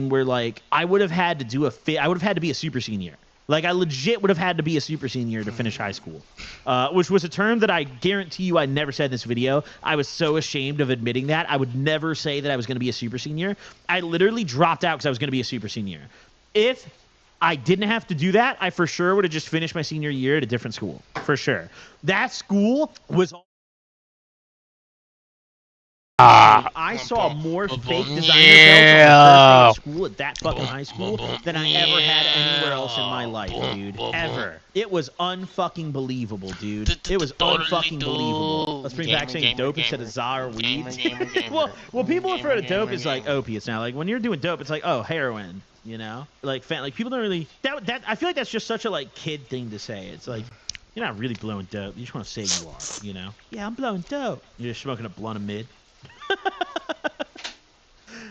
where like I would have had to do I would have had to be a super senior. Like I legit would have had to be a super senior to finish high school, which was a term that I guarantee you I never said in this video. I was so ashamed of admitting that. I would never say that I was going to be a super senior. I literally dropped out because I was going to be a super senior. If I didn't have to do that, I for sure would have just finished my senior year at a different school. For sure. That school was... I saw more fake designer belts on the first day of school at that fucking high school than I ever had anywhere else in my life, dude. Ever. It was unfucking believable, dude. It was unfucking believable. Let's bring back saying dope instead of za or weeds. well, people refer to dope as like opiates now. Like when you're doing dope, it's like, oh, heroin. You know, like people don't really that. I feel like that's just such a like kid thing to say. It's like you're not really blowing dope. You just want to say you are. You know? Yeah, I'm blowing dope. You're just smoking a blunt of mid.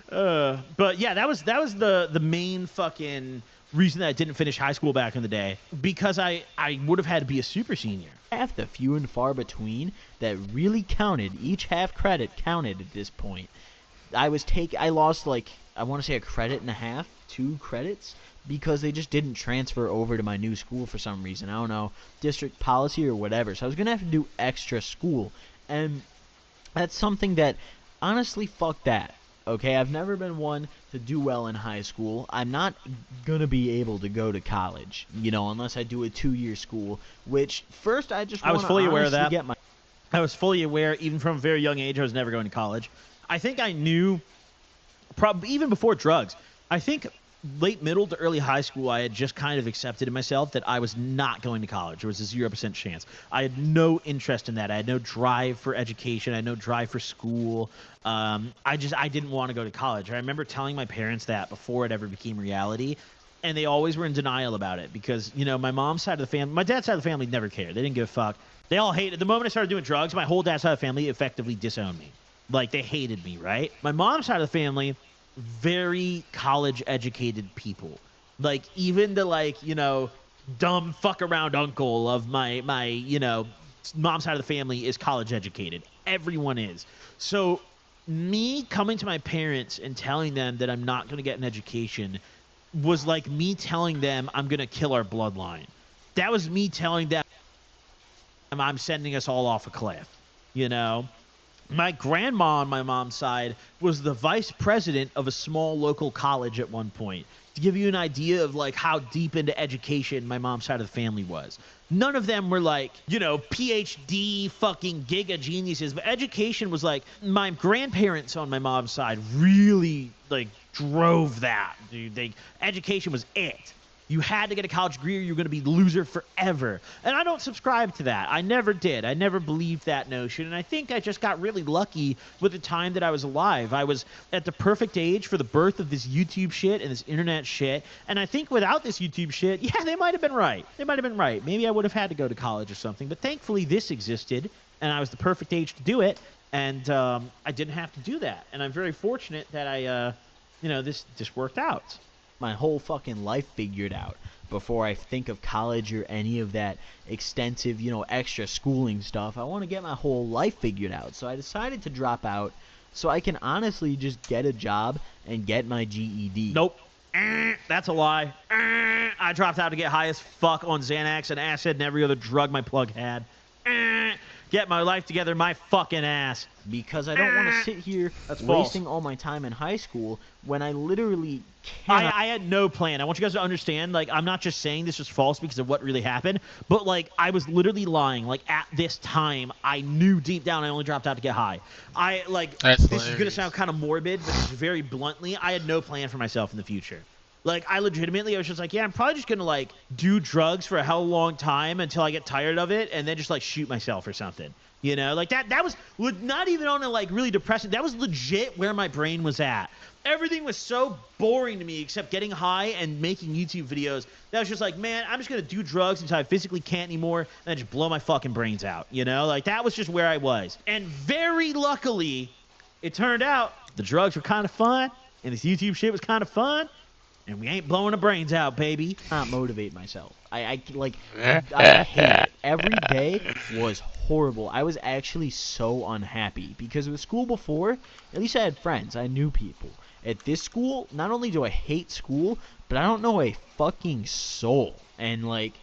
But yeah, that was the main fucking reason that I didn't finish high school back in the day, because I would have had to be a super senior. Half the few and far between that really counted. Each half credit counted at this point. I lost like I want to say a credit and a half, 2 credits, because they just didn't transfer over to my new school for some reason. I don't know, district policy or whatever. So I was gonna have to do extra school, and that's something that honestly, fuck that. Okay, I've never been one to do well in high school. I'm not gonna be able to go to college, you know, unless I do a 2-year school. Which first I was fully aware of that. I was fully aware, even from a very young age, I was never going to college. I think I knew, probably even before drugs. I think late middle to early high school, I had just kind of accepted in myself that I was not going to college. There was a 0% chance. I had no interest in that. I had no drive for education. I had no drive for school. I didn't want to go to college. I remember telling my parents that before it ever became reality, and they always were in denial about it because, you know, my mom's side of the family, my dad's side of the family never cared. They didn't give a fuck. They all hated. The moment I started doing drugs, my whole dad's side of the family effectively disowned me. Like, they hated me, right? My mom's side of the family, very college-educated people. Like, even the, like, you know, dumb fuck-around uncle of my you know, mom's side of the family is college-educated. Everyone is. So, me coming to my parents and telling them that I'm not going to get an education was like me telling them I'm going to kill our bloodline. That was me telling them I'm sending us all off a cliff, you know? My grandma on my mom's side was the vice president of a small local college at one point. To give you an idea of like how deep into education my mom's side of the family was. None of them were like, you know, PhD fucking giga geniuses, but education was like, my grandparents on my mom's side really like drove that, dude. Education was it. You had to get a college degree or you're going to be the loser forever. And I don't subscribe to that. I never did. I never believed that notion. And I think I just got really lucky with the time that I was alive. I was at the perfect age for the birth of this YouTube shit and this internet shit. And I think without this YouTube shit, yeah, they might have been right. They might have been right. Maybe I would have had to go to college or something. But thankfully this existed and I was the perfect age to do it. And I didn't have to do that. And I'm very fortunate that I, you know, this worked out. My whole fucking life figured out before I think of college or any of that extensive, you know, extra schooling stuff. I want to get my whole life figured out. So I decided to drop out so I can honestly just get a job and get my GED. Nope. That's a lie. I dropped out to get high as fuck on Xanax and acid and every other drug my plug had. Get my life together, my fucking ass. Because I don't want to sit here wasting all my time in high school when I literally can't. I had no plan. I want you guys to understand, like, I'm not just saying this was false because of what really happened, but, like, I was literally lying. Like, at this time, I knew deep down I only dropped out to get high. This is going to sound kind of morbid, but just very bluntly, I had no plan for myself in the future. Like, I was just like, yeah, I'm probably just going to, like, do drugs for a hell of a long time until I get tired of it and then just, like, shoot myself or something. You know? Like, that was not even on a, like, really depressing. That was legit where my brain was at. Everything was so boring to me except getting high and making YouTube videos. That was just like, man, I'm just going to do drugs until I physically can't anymore and then just blow my fucking brains out. You know? Like, that was just where I was. And very luckily, it turned out the drugs were kind of fun and this YouTube shit was kind of fun. And we ain't blowing the brains out, baby. Not motivate myself. I hate it. Every day was horrible. I was actually so unhappy because with school before, at least I had friends. I knew people. At this school, not only do I hate school, but I don't know a fucking soul. And like,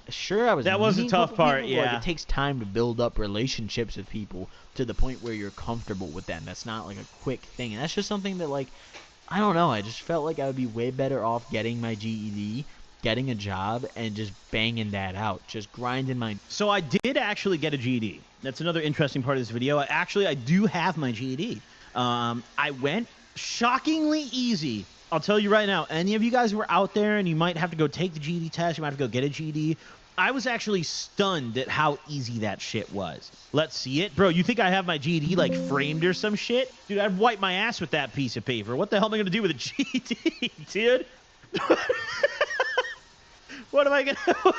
sure, I was That was the meeting a tough couple part, people, but, like, yeah. it takes time to build up relationships with people to the point where you're comfortable with them. That's not like a quick thing, and that's just something that, like, I don't know. I just felt like I would be way better off getting my GED, getting a job, and just banging that out, just grinding my. So I did actually get a GED. That's another interesting part of this video. I do have my GED. I went shockingly easy. I'll tell you right now, any of you guys who are out there and you might have to go take the GED test, you might have to go get a GED, I was actually stunned at how easy that shit was. Let's see it. Bro, you think I have my GED, like, framed or some shit? Dude, I'd wipe my ass with that piece of paper. What the hell am I going to do with a GED, dude? What am I going to...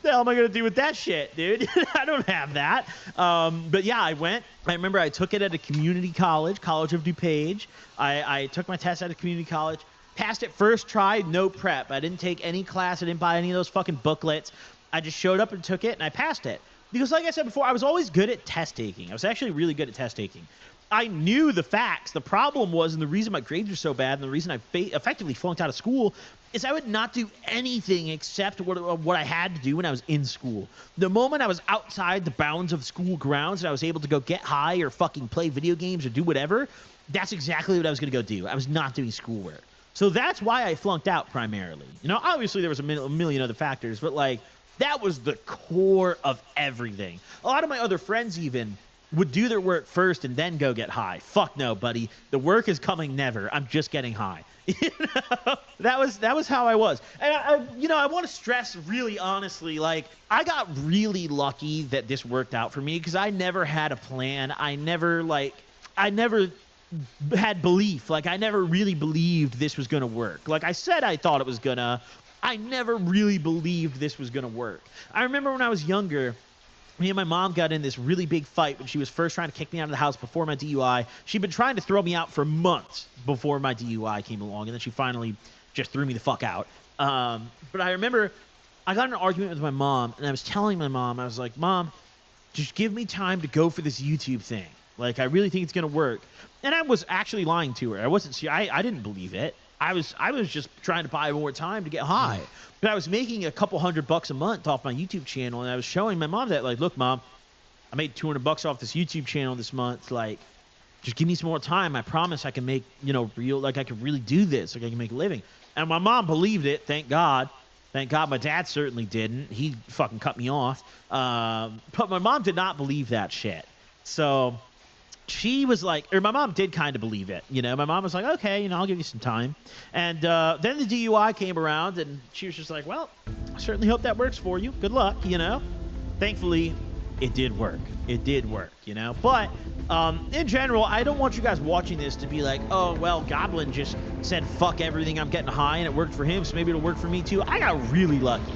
the hell am I going to do with that shit, dude? I don't have that. But yeah, I went. I remember I took it at a community college, College of DuPage. I took my test at a community college. Passed it first try, no prep. I didn't take any class. I didn't buy any of those fucking booklets. I just showed up and took it, and I passed it. Because like I said before, I was always good at test taking. I was actually really good at test taking. I knew the facts. The problem was, and the reason my grades were so bad, and the reason I effectively flunked out of school, is I would not do anything except what I had to do when I was in school. The moment I was outside the bounds of school grounds and I was able to go get high or fucking play video games or do whatever, that's exactly what I was going to go do. I was not doing schoolwork. So that's why I flunked out primarily. You know, obviously there was a million other factors, but like that was the core of everything. A lot of my other friends even would do their work first and then go get high. Fuck no, buddy. The work is coming never. I'm just getting high. You know? That was how I was. And I want to stress really honestly, like I got really lucky that this worked out for me because I never had a plan. I never had belief. Like I never really believed this was going to work. Like I said, I thought it was gonna. I never really believed this was going to work. I remember when I was younger, me and my mom got in this really big fight when she was first trying to kick me out of the house before my DUI. She'd been trying to throw me out for months before my DUI came along, and then she finally just threw me the fuck out. But I remember I got in an argument with my mom, and I was telling my mom, I was like, Mom, just give me time to go for this YouTube thing. Like, I really think it's going to work. And I was actually lying to her. I wasn't. I didn't believe it. I was just trying to buy more time to get high. But I was making a couple $100 a month off my YouTube channel, and I was showing my mom that, like, look, Mom, I made $200 off this YouTube channel this month. Like, just give me some more time. I promise I can make, real, like, I can really do this. Like, I can make a living. And my mom believed it, thank God. Thank God my dad certainly didn't. He fucking cut me off. But my mom did not believe that shit. So she was like, or my mom did kind of believe it. My mom was like, okay, I'll give you some time. And then the DUI came around, and she was just like, well, I certainly hope that works for you. Good luck, Thankfully, it did work. It did work, But in general, I don't want you guys watching this to be like, oh, well, Goblin just said, fuck everything, I'm getting high, and it worked for him, so maybe it'll work for me too. I got really lucky.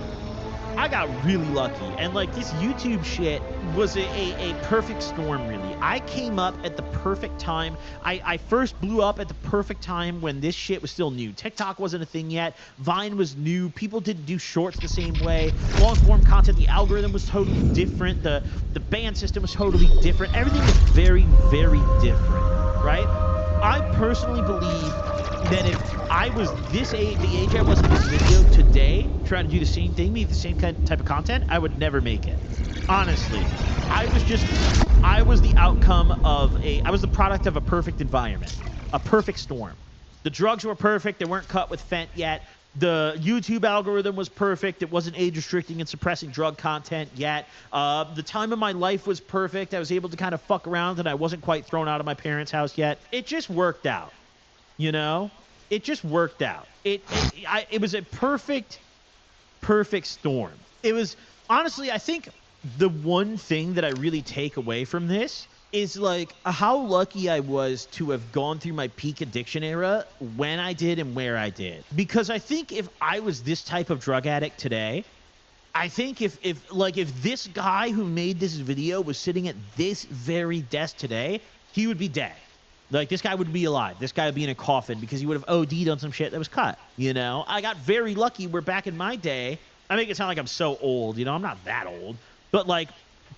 And like this YouTube shit was a perfect storm, really. I came up at the perfect time. I first blew up at the perfect time when this shit was still new. TikTok wasn't a thing yet. Vine was new. People didn't do shorts the same way. Long form content, the algorithm was totally different. The ban system was totally different. Everything was very, very different, right? I personally believe that if I was the age I was in this video today, trying to do the same thing, make the same type of content, I would never make it. Honestly, I was the outcome of I was the product of a perfect environment, a perfect storm. The drugs were perfect. They weren't cut with fent yet. The YouTube algorithm was perfect. It wasn't age restricting and suppressing drug content yet. The time of my life was perfect. I was able to kind of fuck around, and I wasn't quite thrown out of my parents' house yet. It just worked out. It just worked out. It was a perfect storm. It was, honestly, I think the one thing that I really take away from this is like how lucky I was to have gone through my peak addiction era when I did and where I did. Because I think if I was this type of drug addict today, I think if this guy who made this video was sitting at this very desk today, he would be dead. Like, this guy would be alive. This guy would be in a coffin because he would have OD'd on some shit that was cut, I got very lucky where back in my day, I make it sound like I'm so old, I'm not that old. But, like,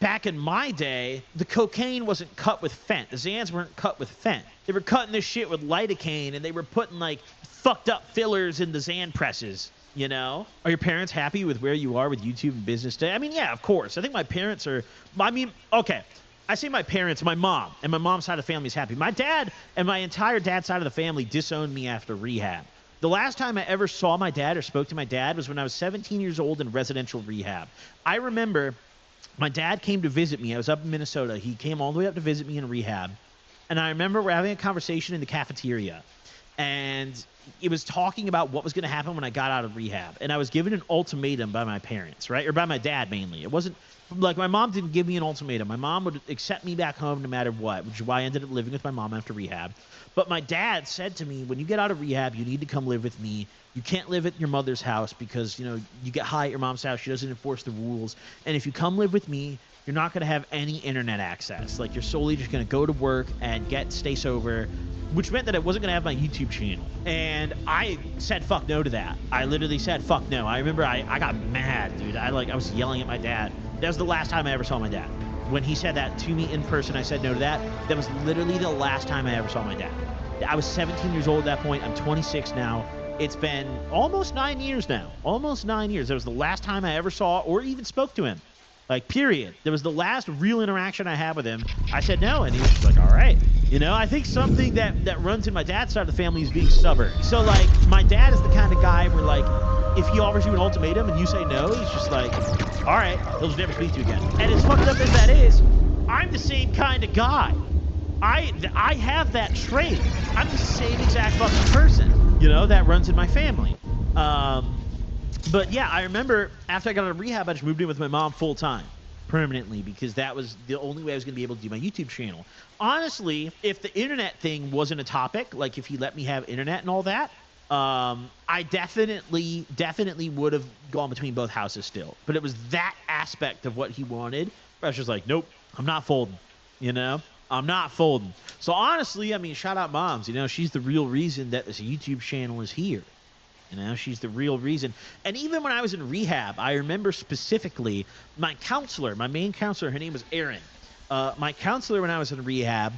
back in my day, the cocaine wasn't cut with fent. The Xans weren't cut with fent. They were cutting this shit with lidocaine, and they were putting, like, fucked up fillers in the Xan presses, you know? Are your parents happy with where you are with YouTube and business today? I mean, yeah, of course. I think my parents are, I mean, okay. I say my parents, my mom, and my mom's side of the family is happy. My dad and my entire dad's side of the family disowned me after rehab. The last time I ever saw my dad or spoke to my dad was when I was 17 years old in residential rehab. I remember my dad came to visit me. I was up in Minnesota. He came all the way up to visit me in rehab. And I remember we're having a conversation in the cafeteria. And it was talking about what was going to happen when I got out of rehab. And I was given an ultimatum by my parents, right? Or by my dad, mainly. It wasn't, like, my mom didn't give me an ultimatum. My mom would accept me back home no matter what, which is why I ended up living with my mom after rehab. But my dad said to me, when you get out of rehab, you need to come live with me. You can't live at your mother's house because, you know, you get high at your mom's house. She doesn't enforce the rules. And if you come live with me, you're not going to have any internet access. Like, you're solely just going to go to work and stay sober, which meant that I wasn't going to have my YouTube channel. And I said fuck no to that. I literally said fuck no. I remember I got mad, dude. I was yelling at my dad. That was the last time I ever saw my dad. When he said that to me in person, I said no to that. That was literally the last time I ever saw my dad. I was 17 years old at that point. I'm 26 now. It's been almost 9 years now. Almost 9 years. That was the last time I ever saw or even spoke to him. Like, period. That was the last real interaction I had with him. I said no, and he was just like, all right. You know, I think something that runs in my dad's side of the family is being stubborn. So, like, my dad is the kind of guy where, like, if he offers you an ultimatum and you say no, he's just like, all right, he'll just never speak to you again. And as fucked up as that is, I'm the same kind of guy. I have that trait. I'm the same exact fucking person, you know, that runs in my family. But yeah, I remember after I got out of rehab, I just moved in with my mom full time, permanently, because that was the only way I was going to be able to do my YouTube channel. Honestly, if the internet thing wasn't a topic, like if he let me have internet and all that, I definitely would have gone between both houses still. But it was that aspect of what he wanted. I was just like, nope, I'm not folding, you know? I'm not folding. So honestly, I mean, shout out moms. You know, she's the real reason that this YouTube channel is here. You know, she's the real reason. And even when I was in rehab, I remember specifically my counselor, my main counselor, her name was Erin. My counselor when I was in rehab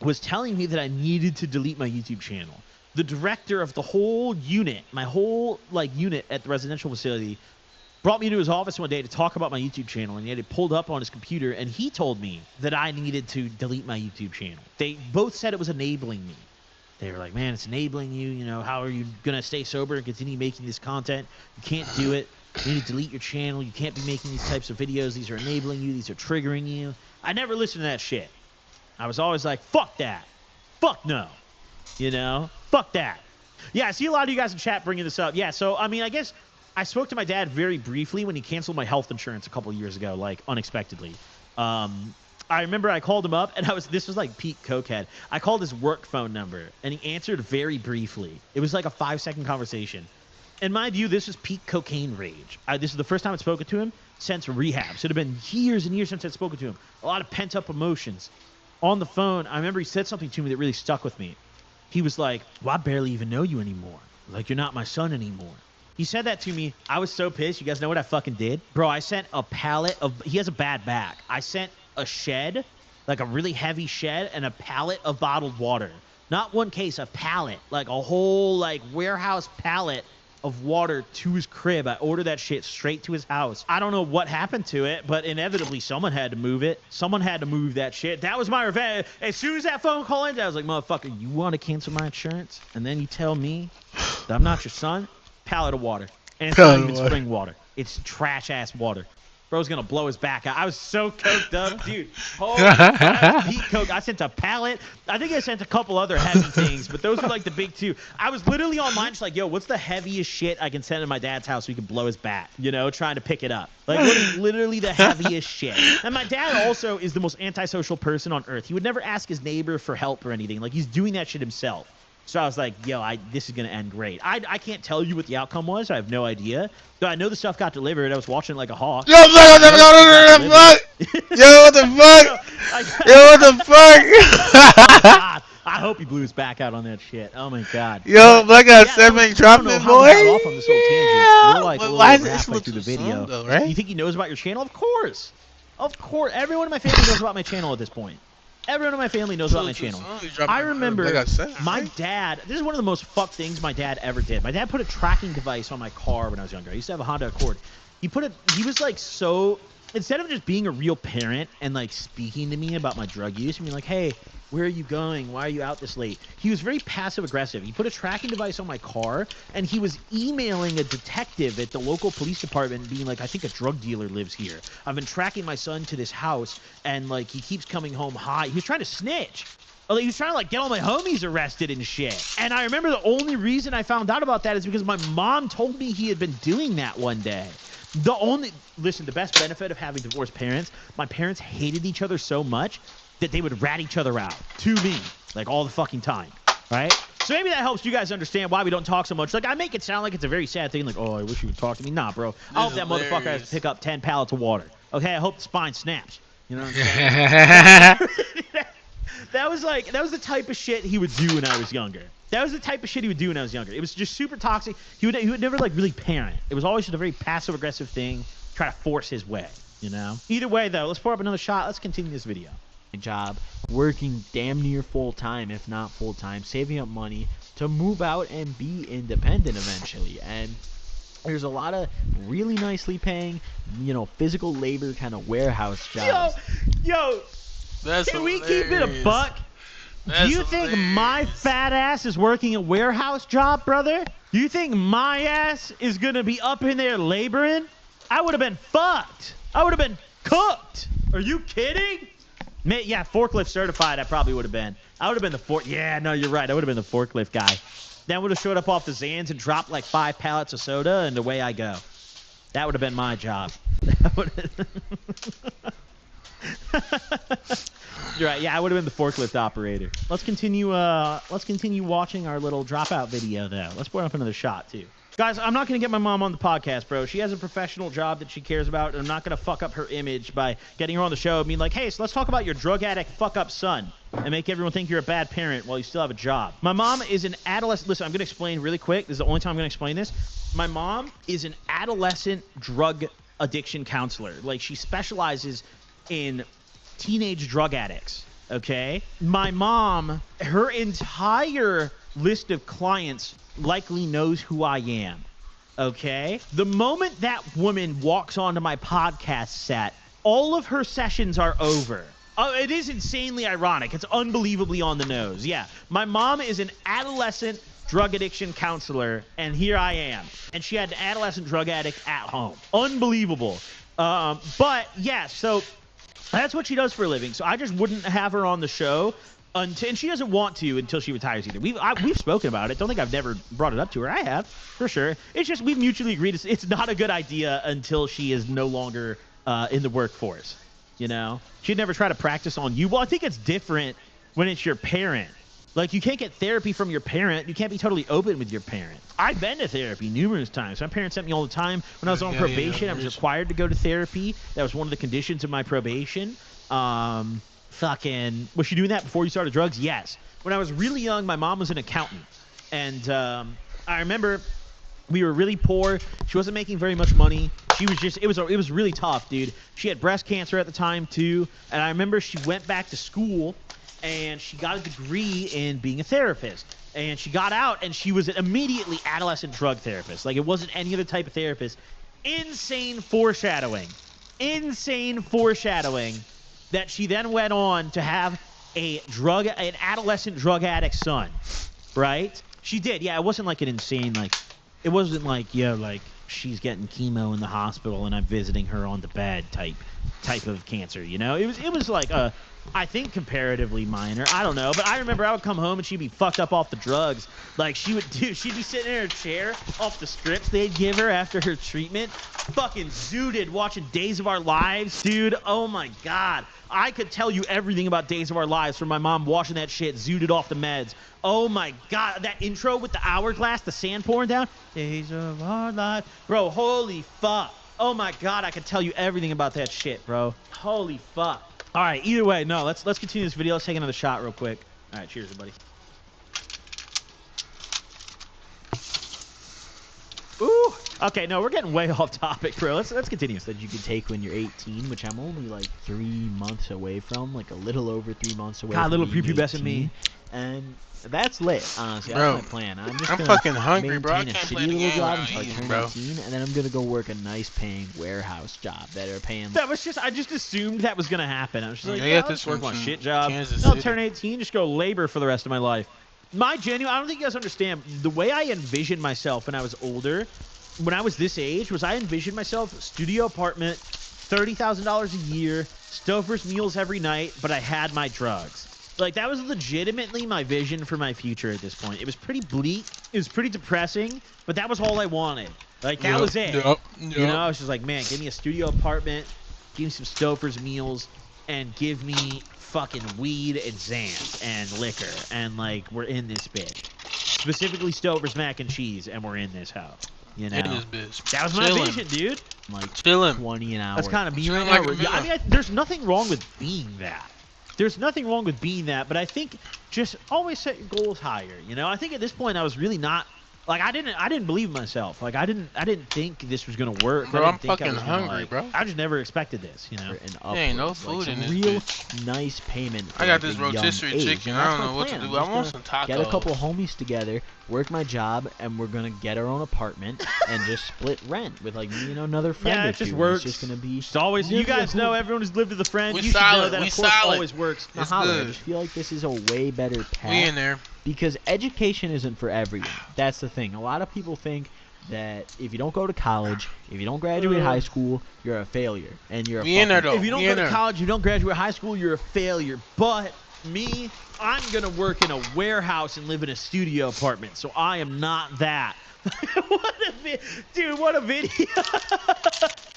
was telling me that I needed to delete my YouTube channel. The director of the whole unit, my whole, like, unit at the residential facility, brought me into his office one day to talk about my YouTube channel, and he had it pulled up on his computer, and he told me that I needed to delete my YouTube channel. They both said it was enabling me. They were like, man, it's enabling you. You know, how are you going to stay sober and continue making this content? You can't do it. You need to delete your channel. You can't be making these types of videos. These are enabling you. These are triggering you. I never listened to that shit. I was always like, fuck that. Fuck no. You know? Fuck that. Yeah, I see a lot of you guys in chat bringing this up. Yeah, so, I mean, I guess I spoke to my dad very briefly when he canceled my health insurance a couple of years ago, like, unexpectedly. I remember I called him up, and this was like peak cokehead. I called his work phone number, and he answered very briefly. It was like a 5-second conversation. In my view, this is peak cocaine rage. This is the first time I'd spoken to him since rehab. So it had been years and years since I'd spoken to him. A lot of pent-up emotions. On the phone, I remember he said something to me that really stuck with me. He was like, well, I barely even know you anymore. Like, you're not my son anymore. He said that to me. I was so pissed. You guys know what I fucking did? Bro, I sent a pallet of... He has a bad back. I sent a shed, like a really heavy shed, and a pallet of bottled water. Not one case, a pallet. Like a whole, like, warehouse pallet of water to his crib. I ordered that shit straight to his house. I don't know what happened to it, but inevitably someone had to move it. Someone had to move that shit. That was my revenge. As soon as that phone call ended, I was like, motherfucker, you want to cancel my insurance? And then you tell me that I'm not your son? Pallet of water. And it's not even spring water. It's trash-ass water. Bro's gonna blow his back out. I was so coked up, dude. Holy Pete coke. I sent a pallet. I think I sent a couple other heavy things, but those were like the big two. I was literally online just like, yo, what's the heaviest shit I can send to my dad's house so he can blow his back? You know, trying to pick it up. Like, what is literally the heaviest shit? And my dad also is the most antisocial person on earth. He would never ask his neighbor for help or anything. Like, he's doing that shit himself. So I was like, yo, this is going to end great. I can't tell you what the outcome was. I have no idea. But I know the stuff got delivered. I was watching it like a hawk. Yo, what the fuck? Yo, what the fuck? Yo, what the fuck? I hope he blew his back out on that shit. Oh, my God. Yo, Black got 7 dropping, boy. Off on this little tangent. We're like why is this halfway through the video. though, right? You think he knows about your channel? Of course. Of course, everyone in my family knows about my channel at this point. Everyone in my family knows about my channel. I remember my dad, this is one of the most fucked things my dad ever did. My dad put a tracking device on my car when I was younger. I used to have a Honda Accord. He was like so, instead of just being a real parent and like speaking to me about my drug use and being like, hey, where are you going? Why are you out this late? He was very passive aggressive. He put a tracking device on my car and he was emailing a detective at the local police department being like, I think a drug dealer lives here. I've been tracking my son to this house and like he keeps coming home high. He was trying to snitch. He was trying to like get all my homies arrested and shit. And I remember the only reason I found out about that is because my mom told me he had been doing that one day. Listen, the best benefit of having divorced parents, my parents hated each other so much that they would rat each other out to me, like all the fucking time, right? So maybe that helps you guys understand why we don't talk so much. Like, I make it sound like it's a very sad thing, like, oh, I wish you would talk to me. Nah, bro. I hope that motherfucker has to pick up 10 pallets of water. Okay, I hope the spine snaps. You know what I'm saying? That was the type of shit he would do when I was younger. That was the type of shit he would do when I was younger. It was just super toxic. He would never, like, really parent. It was always just a very passive-aggressive thing, try to force his way, you know? Either way, though, let's pour up another shot. Let's continue this video. Job, working damn near full-time, if not full-time, saving up money to move out and be independent eventually. And there's a lot of really nicely paying, you know, physical labor kind of warehouse jobs. Yo, can we keep it a buck? Do you think my fat ass is working a warehouse job, brother? Do you think my ass is gonna be up in there laboring? I would have been fucked. I would have been cooked. Are you kidding? Yeah, forklift certified I probably would have been. I would have been the yeah, no, you're right. I would have been the forklift guy. Then would have showed up off the Zans and dropped like 5 pallets of soda, and away I go. That would have been my job. You're right. Yeah, I would have been the forklift operator. Let's continue watching our little dropout video, though. Let's pour up another shot, too. Guys, I'm not going to get my mom on the podcast, bro. She has a professional job that she cares about, and I'm not going to fuck up her image by getting her on the show and being like, hey, so let's talk about your drug addict fuck-up son and make everyone think you're a bad parent while you still have a job. My mom is an adolescent. Listen, I'm going to explain really quick. This is the only time I'm going to explain this. My mom is an adolescent drug addiction counselor. Like, she specializes in teenage drug addicts, okay? My mom, her entire list of clients likely knows who I am, okay? The moment that woman walks onto my podcast set, all of her sessions are over. Oh, it is insanely ironic. It's unbelievably on the nose. Yeah, my mom is an adolescent drug addiction counselor, and here I am. And she had an adolescent drug addict at home. Unbelievable. But, yeah, so that's what she does for a living. So I just wouldn't have her on the show and she doesn't want to until she retires either. We've spoken about it. Don't think I've never brought it up to her. I have, for sure. It's just we've mutually agreed it's not a good idea until she is no longer in the workforce. You know? She'd never try to practice on you. Well, I think it's different when it's your parent. Like, you can't get therapy from your parent. You can't be totally open with your parent. I've been to therapy numerous times. My parents sent me all the time. When I was on probation, I was required to go to therapy. That was one of the conditions of my probation. Was she doing that before you started drugs? Yes. When I was really young, my mom was an accountant. And I remember we were really poor. She wasn't making very much money. She was just, it was really tough, dude. She had breast cancer at the time, too. And I remember she went back to school, and she got a degree in being a therapist. And she got out, and she was an immediately adolescent drug therapist. Like, it wasn't any other type of therapist. Insane foreshadowing. Insane foreshadowing that she then went on to have an adolescent drug addict son, right? She did. Yeah, it wasn't like an insane, like, it wasn't like, yeah, like, she's getting chemo in the hospital and I'm visiting her on the bed type of cancer, you know? It was like a, I think, comparatively minor. I don't know, but I remember I would come home and she'd be fucked up off the drugs. Like, she'd be sitting in her chair off the strips they'd give her after her treatment, fucking zooted watching Days of Our Lives, dude. Oh my God. I could tell you everything about Days of Our Lives from my mom watching that shit zooted off the meds. Oh my God. That intro with the hourglass, the sand pouring down. Days of Our Lives. Bro, holy fuck. Oh my God. I could tell you everything about that shit, bro. Holy fuck. All right, either way, no, let's continue this video. Let's take another shot real quick. All right, cheers, everybody. Ooh, Okay, no, we're getting way off topic, bro. Let's continue. That you can take when you're 18, which I'm only like 3 months away from, like a little over 3 months away. God, from little being prepubescent me. 18, and that's lit. Honestly, Bro, that's my plan. I'm just I'm gonna fucking hungry, maintain bro. I a can't shitty play the little game job without until I eating, turn bro. 18, and then I'm gonna go work a nice paying warehouse job that are paying. That was just, I just assumed that was gonna happen. I was just like, I yeah, got I'll this just work one my from shit job. Kansas I'll City. turn 18, just go labor for the rest of my life. I don't think you guys understand the way I envisioned myself when I was older. When I was this age, was I envisioned myself studio apartment, $30,000 a year, Stouffer's meals every night, but I had my drugs. Like, that was legitimately my vision for my future at this point. It was pretty bleak. It was pretty depressing, but that was all I wanted. Like, that was it. You know, I was just like, man, give me a studio apartment, give me some Stouffer's meals, and give me fucking weed and Zans and liquor, and, like, we're in this bitch. Specifically Stouffer's mac and cheese, and we're in this house. You know, In this bitch. that was my Chillin'. vision, dude. Like Chillin'. 20 an hour. That's kind of me Sound right like now. a Yeah, I mean, there's nothing wrong with being that. There's nothing wrong with being that, but I think just always set your goals higher. You know, I think at this point I was really not. Like, I didn't believe myself. Like, I didn't think this was gonna work. Bro, I I'm didn't think I fucking was gonna, hungry, like, bro. I just never expected this. You know. And There ain't no upwards, like food some in this real bitch. nice payment. For I got like this a young rotisserie age, chicken. and I that's don't my know what to plan. do. I'm I just want gonna some tacos. Get a couple homies together, work my job, and we're gonna get our own apartment and just split rent with like me and another friend Yeah, or it just two. works. It's just gonna be. It's always. You really guys cool. know everyone who's lived with a friend. We You should know solid, that we of course solid. always works. It's Holler. I good. just feel like this is a way better path. We in there. Because education isn't for everyone. That's the thing. A lot of people think that if you don't go to college, if you don't graduate high school, you're a failure, and you're a We in there, fucking- though. If you don't We go in to there. college, you don't graduate high school, you're a failure. But me, I'm gonna work in a warehouse and live in a studio apartment, so I am not that. Dude, what a video!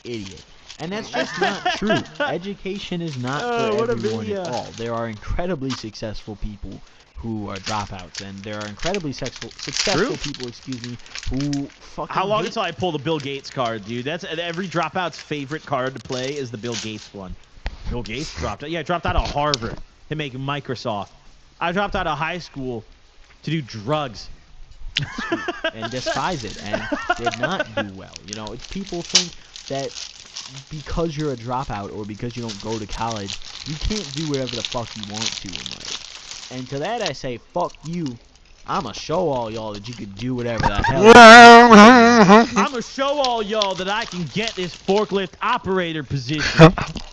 idiot. And that's just not true. Education is not Oh, for what a everyone video. at all. There are incredibly successful people who are dropouts, and there are incredibly successful True. people, who fucking How long hate- until I pull the Bill Gates card, dude? That's every dropout's favorite card to play is the Bill Gates one. Bill Gates dropped out. Yeah, dropped out of Harvard to make Microsoft. I dropped out of high school to do drugs. and despise it and did not do well. You know, people think that because you're a dropout or because you don't go to college, you can't do whatever the fuck you want to in life. And to that I say, fuck you. I'ma show all y'all that you can do whatever the hell. I'm gonna show all y'all that I can get this forklift operator position.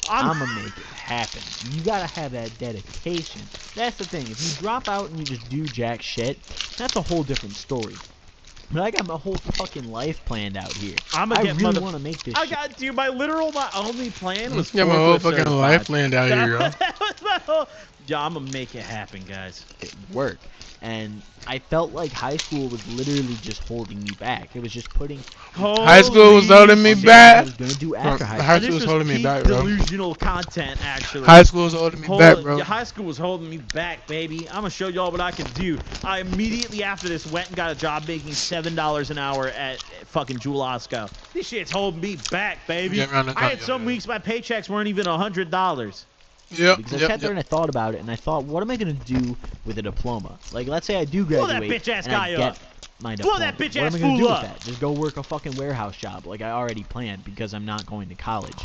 I'ma make it happen. You gotta have that dedication. That's the thing. If you drop out and you just do jack shit, that's a whole different story. But I got my whole fucking life planned out here. I'm I gonna get really want to make this I shit. got, dude, my only plan was Yeah, my whole forklift fucking certified. life planned out here, yo. That was my whole. Yeah, I'm gonna make it happen, guys. Work. And I felt like high school was literally just holding me back. It was just putting High school was holding me shit back. I was gonna do after high High school. school was holding me peak back, bro. delusional content, actually. High school was holding me back, bro. Yeah, high school was holding me back, baby. I'm gonna show y'all what I can do. I immediately after this went and got a job making $7 an hour at fucking Jewel Osco. This shit's holding me back, baby. Get around the I had top, some yo. weeks my paychecks weren't even $100. Yep, Because I sat there and I thought about it, and I thought, what am I gonna do with a diploma? Like, let's say I do Blow that graduate bitch-ass and I guy get up. my Blow diploma. that bitch-ass what am I gonna fool do up. with that? Just go work a fucking warehouse job, like I already planned, because I'm not going to college.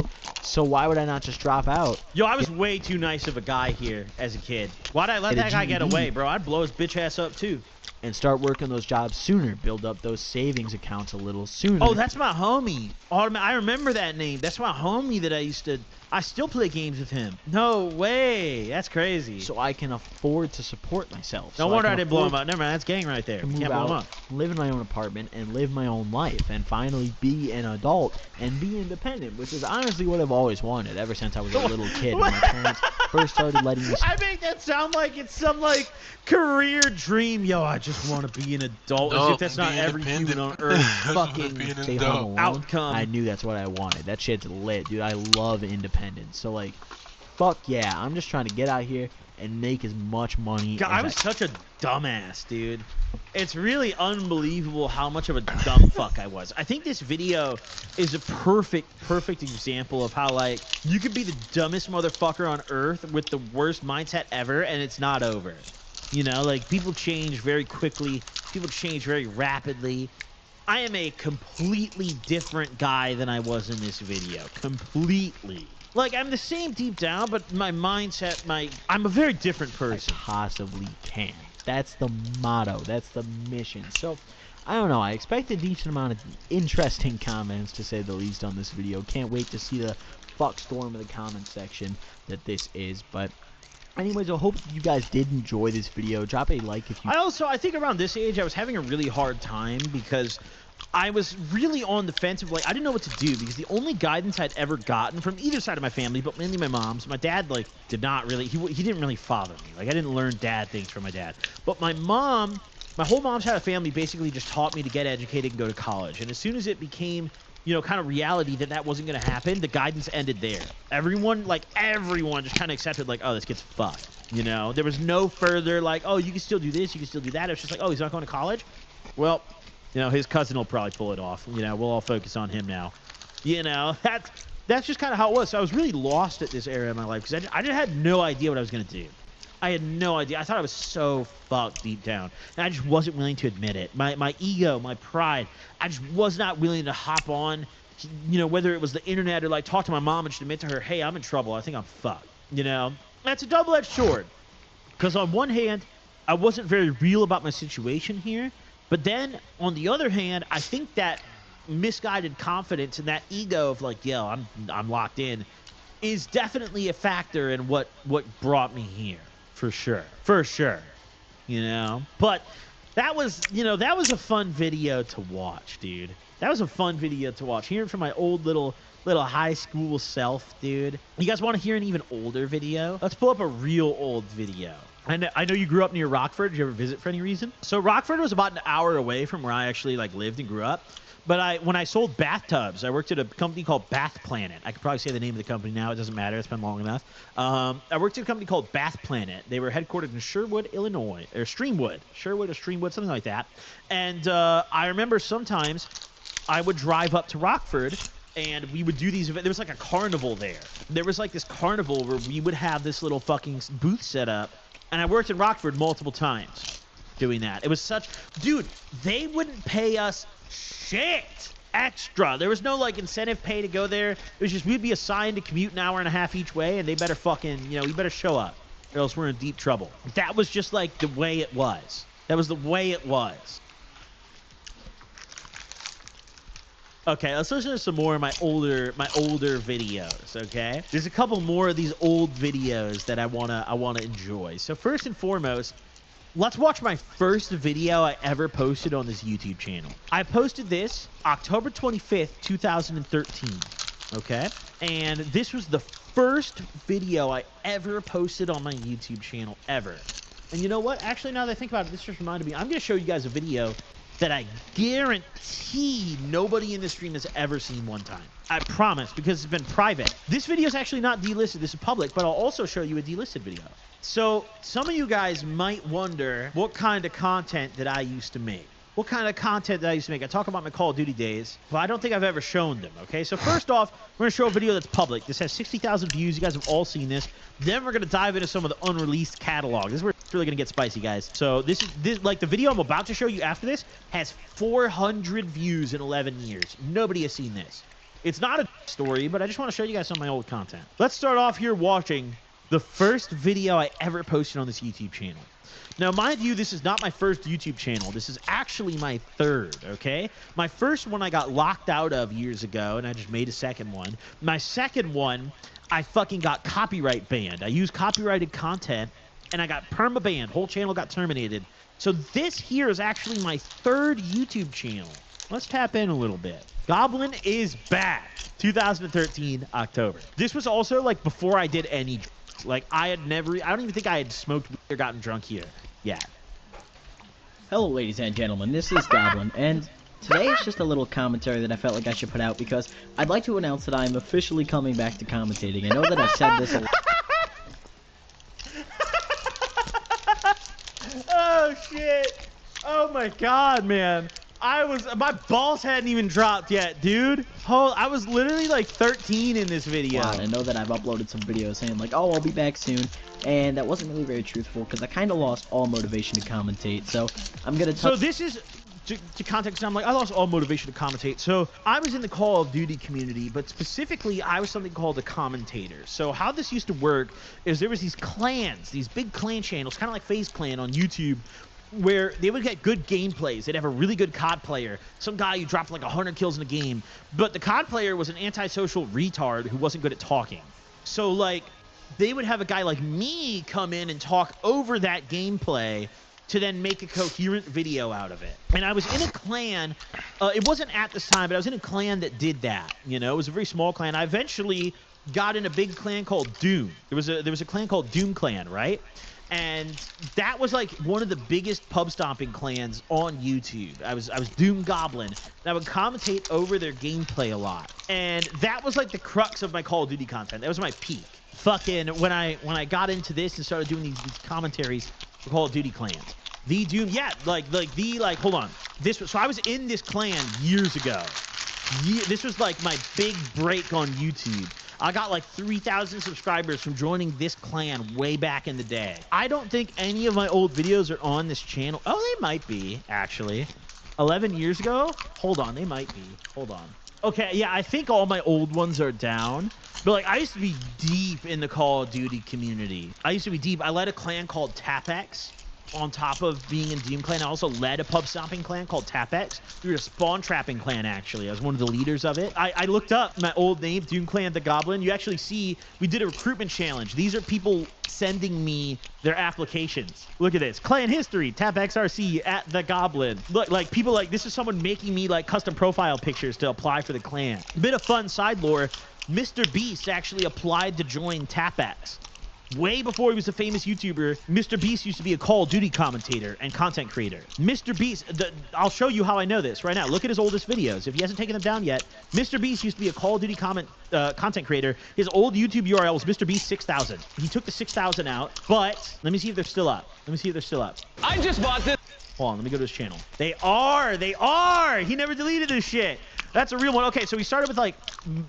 So why would I not just drop out? Yo, I was way too nice of a guy here as a kid. Why'd I let Get a that guy get GED. away, bro? I'd blow his bitch ass up too. And start working those jobs sooner, build up those savings accounts a little sooner. Oh, that's my homie. I remember that name. That's my homie that I still play games with him. No way. That's crazy. so I can afford to support myself. No so wonder I can didn't blow him afford up. Never mind. That's gang right there. to We move can't blow him out, up. live in my own apartment, and live my own life, and finally be an adult and be independent, which is honestly what I've always wanted ever since I was a little kid. When my parents first started letting me. I make that sound like it's some like career dream. Yo, I just want to be an adult. As if Adult that's and not be every human independent. on earth. I just wanna Fucking be an Stay adult. home alone. outcome. I knew that's what I wanted. That shit's lit, dude. I love independence. So like, fuck yeah, I'm just trying to get out here and make as much money. God, as I was such a dumbass, dude. It's really unbelievable how much of a dumb fuck I was. I think this video is a perfect example of how, like, you could be the dumbest motherfucker on earth with the worst mindset ever, and it's not over. You know, like, people change very quickly. People change very rapidly. I am a completely different guy than I was in this video. Completely. Like, I'm the same deep down, but my mindset, I'm a very different person. Possibly can. That's the motto. That's the mission. So, I don't know. I expect a decent amount of interesting comments, to say the least, on this video. Can't wait to see the fuck storm of the comment section that this is. But anyways, I hope you guys did enjoy this video. Drop a like if you... I think around this age, I was having a really hard time because I was really on the fence of, like, I didn't know what to do, because the only guidance I'd ever gotten from either side of my family, but mainly my mom's, my dad, like, did not really, he didn't really father me. Like, I didn't learn dad things from my dad. But my mom, my whole mom's side of the family basically just taught me to get educated and go to college. And as soon as it became, you know, kind of reality that that wasn't going to happen, the guidance ended there. Everyone just kind of accepted, like, oh, this kid's fucked. You know, there was no further, like, oh, you can still do this, you can still do that. It was just like, oh, he's not going to college? Well, you know, his cousin will probably pull it off. You know, we'll all focus on him now. You know, that's just kind of how it was. So I was really lost at this area of my life because I just had no idea what I was going to do. I had no idea. I thought I was so fucked deep down. And I just wasn't willing to admit it. My ego, my pride, I just was not willing to hop on, you know, whether it was the internet or, like, talk to my mom and just admit to her, hey, I'm in trouble. I think I'm fucked. You know, that's a double-edged sword. Because on one hand, I wasn't very real about my situation here. But then, on the other hand, I think that misguided confidence and that ego of, like, yo, I'm locked in, is definitely a factor in what brought me here, for sure, you know. But that was, you know, that was a fun video to watch, dude. That was a fun video to watch, hearing from my old little high school self, dude. You guys want to hear an even older video? Let's pull up a real old video. I know you grew up near Rockford. Did you ever visit for any reason? So Rockford was about an hour away from where I actually, like, lived and grew up. But when I sold bathtubs, I worked at a company called Bath Planet. I could probably say the name of the company now. It doesn't matter. It's been long enough. I worked at a company called Bath Planet. They were headquartered in Sherwood, Illinois, or Streamwood, something like that. And I remember sometimes I would drive up to Rockford, and we would do these events. There was like a carnival there. There was like this carnival where we would have this little fucking booth set up. And I worked in Rockford multiple times doing that. It was such... Dude, they wouldn't pay us shit extra. There was no, like, incentive pay to go there. It was just we'd be assigned to commute an hour and a half each way, and they better fucking, you know, we better show up, or else we're in deep trouble. That was just, like, the way it was. That was the way it was. Okay, let's listen to some more of my older videos, okay? There's a couple more of these old videos that I wanna enjoy. So first and foremost, let's watch my first video I ever posted on this YouTube channel. I posted this October 25th, 2013, okay? And this was the first video I ever posted on my YouTube channel, ever. And you know what? Actually, now that I think about it, this just reminded me, I'm gonna show you guys a video that I guarantee nobody in this stream has ever seen one time. I promise, because it's been private. This video is actually not delisted, this is public, but I'll also show you a delisted video. So, some of you guys might wonder what kind of content that I used to make. What kind of content that I used to make? I talk about my Call of Duty days, but I don't think I've ever shown them, okay? So first off, we're going to show a video that's public. This has 60,000 views. You guys have all seen this. Then we're going to dive into some of the unreleased catalog. This is where it's really going to get spicy, guys. So this like the video I'm about to show you after this has 400 views in 11 years. Nobody has seen this. It's not a story, but I just want to show you guys some of my old content. Let's start off here watching the first video I ever posted on this YouTube channel. Now, mind you, this is not my first YouTube channel. This is actually my third, okay? My first one I got locked out of years ago, and I just made a second one. My second one, I fucking got copyright banned. I used copyrighted content, and I got perma-banned. Whole channel got terminated. So this here is actually my third YouTube channel. Let's tap in a little bit. Goblin is back. 2013, October. This was also, like, before I did any drugs. Like, I don't even think I had smoked weed or gotten drunk here. Yeah. Hello, ladies and gentlemen, this is Goblin, and today is just a little commentary that I felt like I should put out because I'd like to announce that I'm officially coming back to commentating. I know that I've said this a lot. Oh, shit. Oh, my God, man. My balls hadn't even dropped yet, dude. I was literally like 13 in this video. Wow, I know that I've uploaded some videos saying like, oh, I'll be back soon, and that wasn't really very truthful because I kind of lost all motivation to commentate. So I'm gonna. So this is to context, I'm like, I lost all motivation to commentate. So I was in the Call of Duty community, but specifically, I was something called a commentator. So how this used to work is there was these clans, these big clan channels, kind of like FaZe Clan on YouTube, where they would get good gameplays. They'd have a really good COD player, some guy who dropped like 100 kills in a game, but the COD player was an antisocial retard who wasn't good at talking. So like, they would have a guy like me come in and talk over that gameplay to then make a coherent video out of it. And I was in a clan, it wasn't at this time, but I was in a clan that did that. You know, it was a very small clan. I eventually got in a big clan called Doom. There was a clan called Doom Clan, right? And that was like one of the biggest pub stomping clans on YouTube. I was Doom Goblin, and I would commentate over their gameplay a lot. And that was like the crux of my Call of Duty content. That was my peak. Fucking when I got into this and started doing these commentaries for Call of Duty clans. The Doom, yeah, hold on. So I was in this clan years ago. This was like my big break on YouTube. I got like 3,000 subscribers from joining this clan way back in the day. I don't think any of my old videos are on this channel. Oh, they might be, actually. 11 years ago? Hold on, they might be. Hold on. Okay, yeah, I think all my old ones are down. But like, I used to be deep in the Call of Duty community. I led a clan called Tapex. On top of being in Doom Clan, I also led a pub stomping clan called Tapex. We were a spawn trapping clan, actually. I was one of the leaders of it. I looked up my old name, Doom Clan the Goblin. You actually see we did a recruitment challenge. These are people sending me their applications. Look at this. Clan history, TapXRC at the Goblin. Look, like people like, this is someone making me like custom profile pictures to apply for the clan. Bit of fun side lore. Mr. Beast actually applied to join Tapex. Way before he was a famous YouTuber, Mr. Beast used to be a Call of Duty commentator and content creator. Mr. Beast, I'll show you how I know this right now. Look at his oldest videos. If he hasn't taken them down yet, Mr. Beast used to be a Call of Duty content creator. His old YouTube URL was Mr. Beast 6000. He took the 6000 out, but let me see if they're still up. I just bought this. Hold on, let me go to his channel. They are. He never deleted this shit. That's a real one. Okay, so we started with like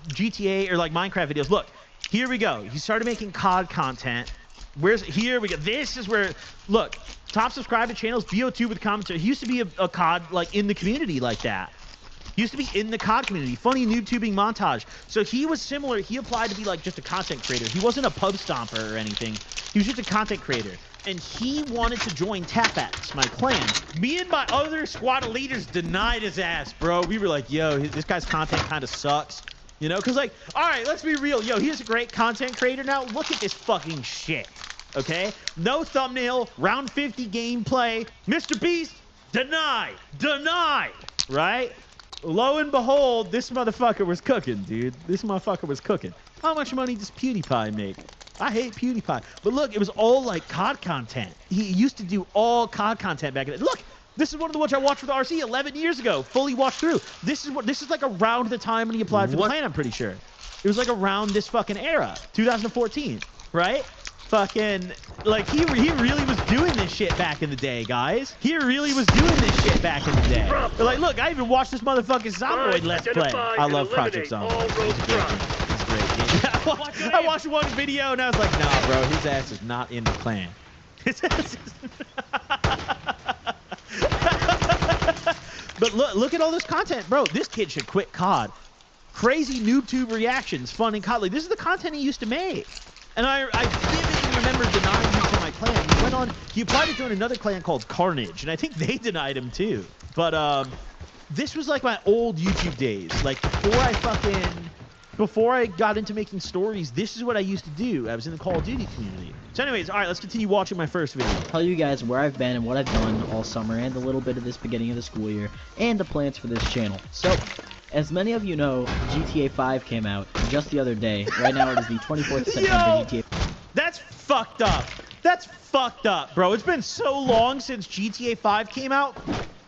GTA or like Minecraft videos. Look. Here we go. He started making COD content. Here we go. This is where, look, top subscriber channels, BO2 with commentary. He used to be a COD, like, in the community like that. He used to be in the COD community. Funny noob tubing montage. So he was similar. He applied to be, like, just a content creator. He wasn't a pub stomper or anything. He was just a content creator. And he wanted to join Tapex, my clan. Me and my other squad of leaders denied his ass, bro. We were like, yo, this guy's content kind of sucks. You know, because like, all right, let's be real. Yo, he's a great content creator now. Look at this fucking shit, okay? No thumbnail, round 50 gameplay. Mr. Beast, denied, right? Lo and behold, this motherfucker was cooking, dude. This motherfucker was cooking. How much money does PewDiePie make? I hate PewDiePie. But look, it was all like COD content. He used to do all COD content back in the day. Look! This is one of the ones I watched with RC 11 years ago, fully watched through. This is like around the time when he applied for the clan, I'm pretty sure. It was like around this fucking era, 2014, right? Fucking, like, he really was doing this shit back in the day, guys. He really was doing this shit back in the day. But like, look, I even watched this motherfucking Zomboid Let's Play. I love Project Zomboid. It's a great game. I watched one video and I was like, nah, bro, his ass is not in the clan. His ass is But look at all this content, bro. This kid should quit COD. Crazy NoobTube reactions, fun and COD. Like, this is the content he used to make. And I vividly remember denying him from my clan. He applied to join another clan called Carnage, and I think they denied him too. But this was like my old YouTube days. Like before I got into making stories, this is what I used to do. I was in the Call of Duty community. So anyways, all right, let's continue watching my first video. Tell you guys where I've been and what I've done all summer and a little bit of this beginning of the school year and the plans for this channel. So, as many of you know, GTA 5 came out just the other day. Right now it is the 24th of September. Yo, that's fucked up. That's fucked up, bro. It's been so long since GTA 5 came out.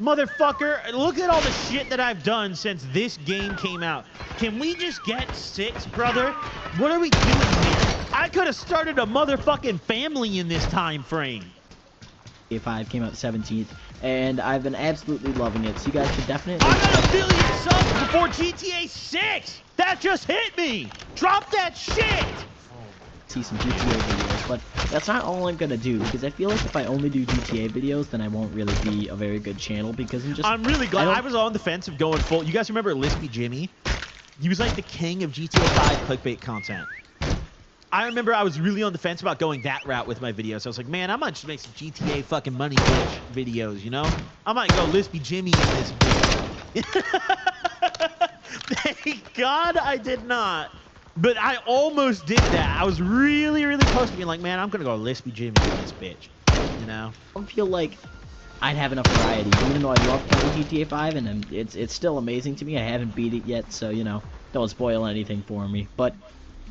Motherfucker, look at all the shit that I've done since this game came out. Can we just get 6, brother? What are we doing here? I could have started a motherfucking family in this time frame. GTA 5 came out the 17th, and I've been absolutely loving it, so you guys should definitely... I got 1 billion subs before GTA 6! That just hit me! Drop that shit! see some GTA videos, but that's not all I'm gonna do, because I feel like if I only do GTA videos, then I won't really be a very good channel, because I'm really glad I was on the fence of going full. You guys remember Lispy Jimmy? He was like the king of GTA 5 clickbait content. I remember I was really on the fence about going that route with my videos. I was like, man, I might just make some GTA fucking money glitch videos, you know? I might go Lispy Jimmy in this video. Thank God I did not. But I almost did that. I was really, really close to being like, man, I'm going to go Lispy Jimmy in this bitch. You know? I don't feel like I'd have enough variety, even though I love playing GTA 5, and it's still amazing to me. I haven't beat it yet, so, you know, don't spoil anything for me. But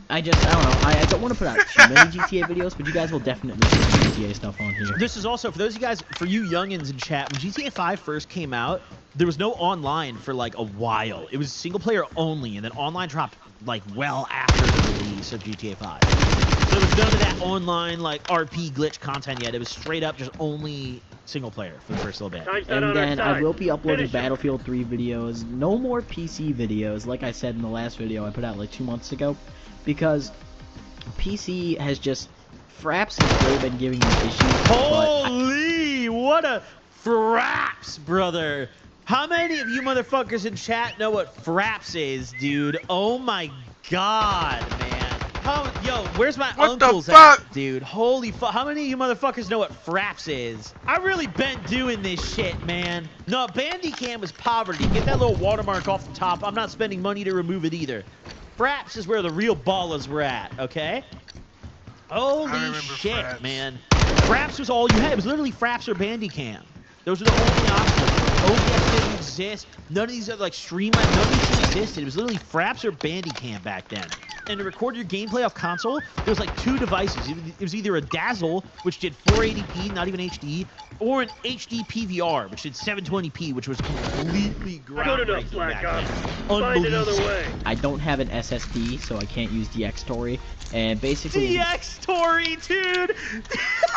I don't know. I don't want to put out too many GTA videos, but you guys will definitely see some GTA stuff on here. This is also, for those of you guys, for you youngins in chat, when GTA 5 first came out, there was no online for like a while. It was single player only, and then online dropped like well after the release of GTA 5. So there was none of that online like RP glitch content yet. It was straight up just only single player for the first little bit. And then I will be uploading Battlefield 3 videos. No more PC videos, like I said in the last video I put out like 2 months ago. Because PC has just Fraps has really been giving me issues. Holy, what a Fraps, brother! How many of you motherfuckers in chat know what Fraps is, dude? Oh my God, man! Yo, where's my uncles at, dude? Holy fuck! How many of you motherfuckers know what Fraps is? I really been doing this shit, man. No, Bandicam was poverty. Get that little watermark off the top. I'm not spending money to remove it either. Fraps is where the real ballers were at, okay? Holy shit, Fraps. Man. Fraps was all you had. It was literally Fraps or Bandicam. Those were the only options. OBS didn't exist. None of these other, like, Streamline, none of these shit existed. It was literally Fraps or Bandicam back then. And to record your gameplay off console, there was like 2 devices. It was either a Dazzle, which did 480p, not even HD, or an HD PVR, which did 720p, which was completely groundbreaking back then. Unbelievable. I don't have an SSD, so I can't use DxTory. And basically, DxTory, dude.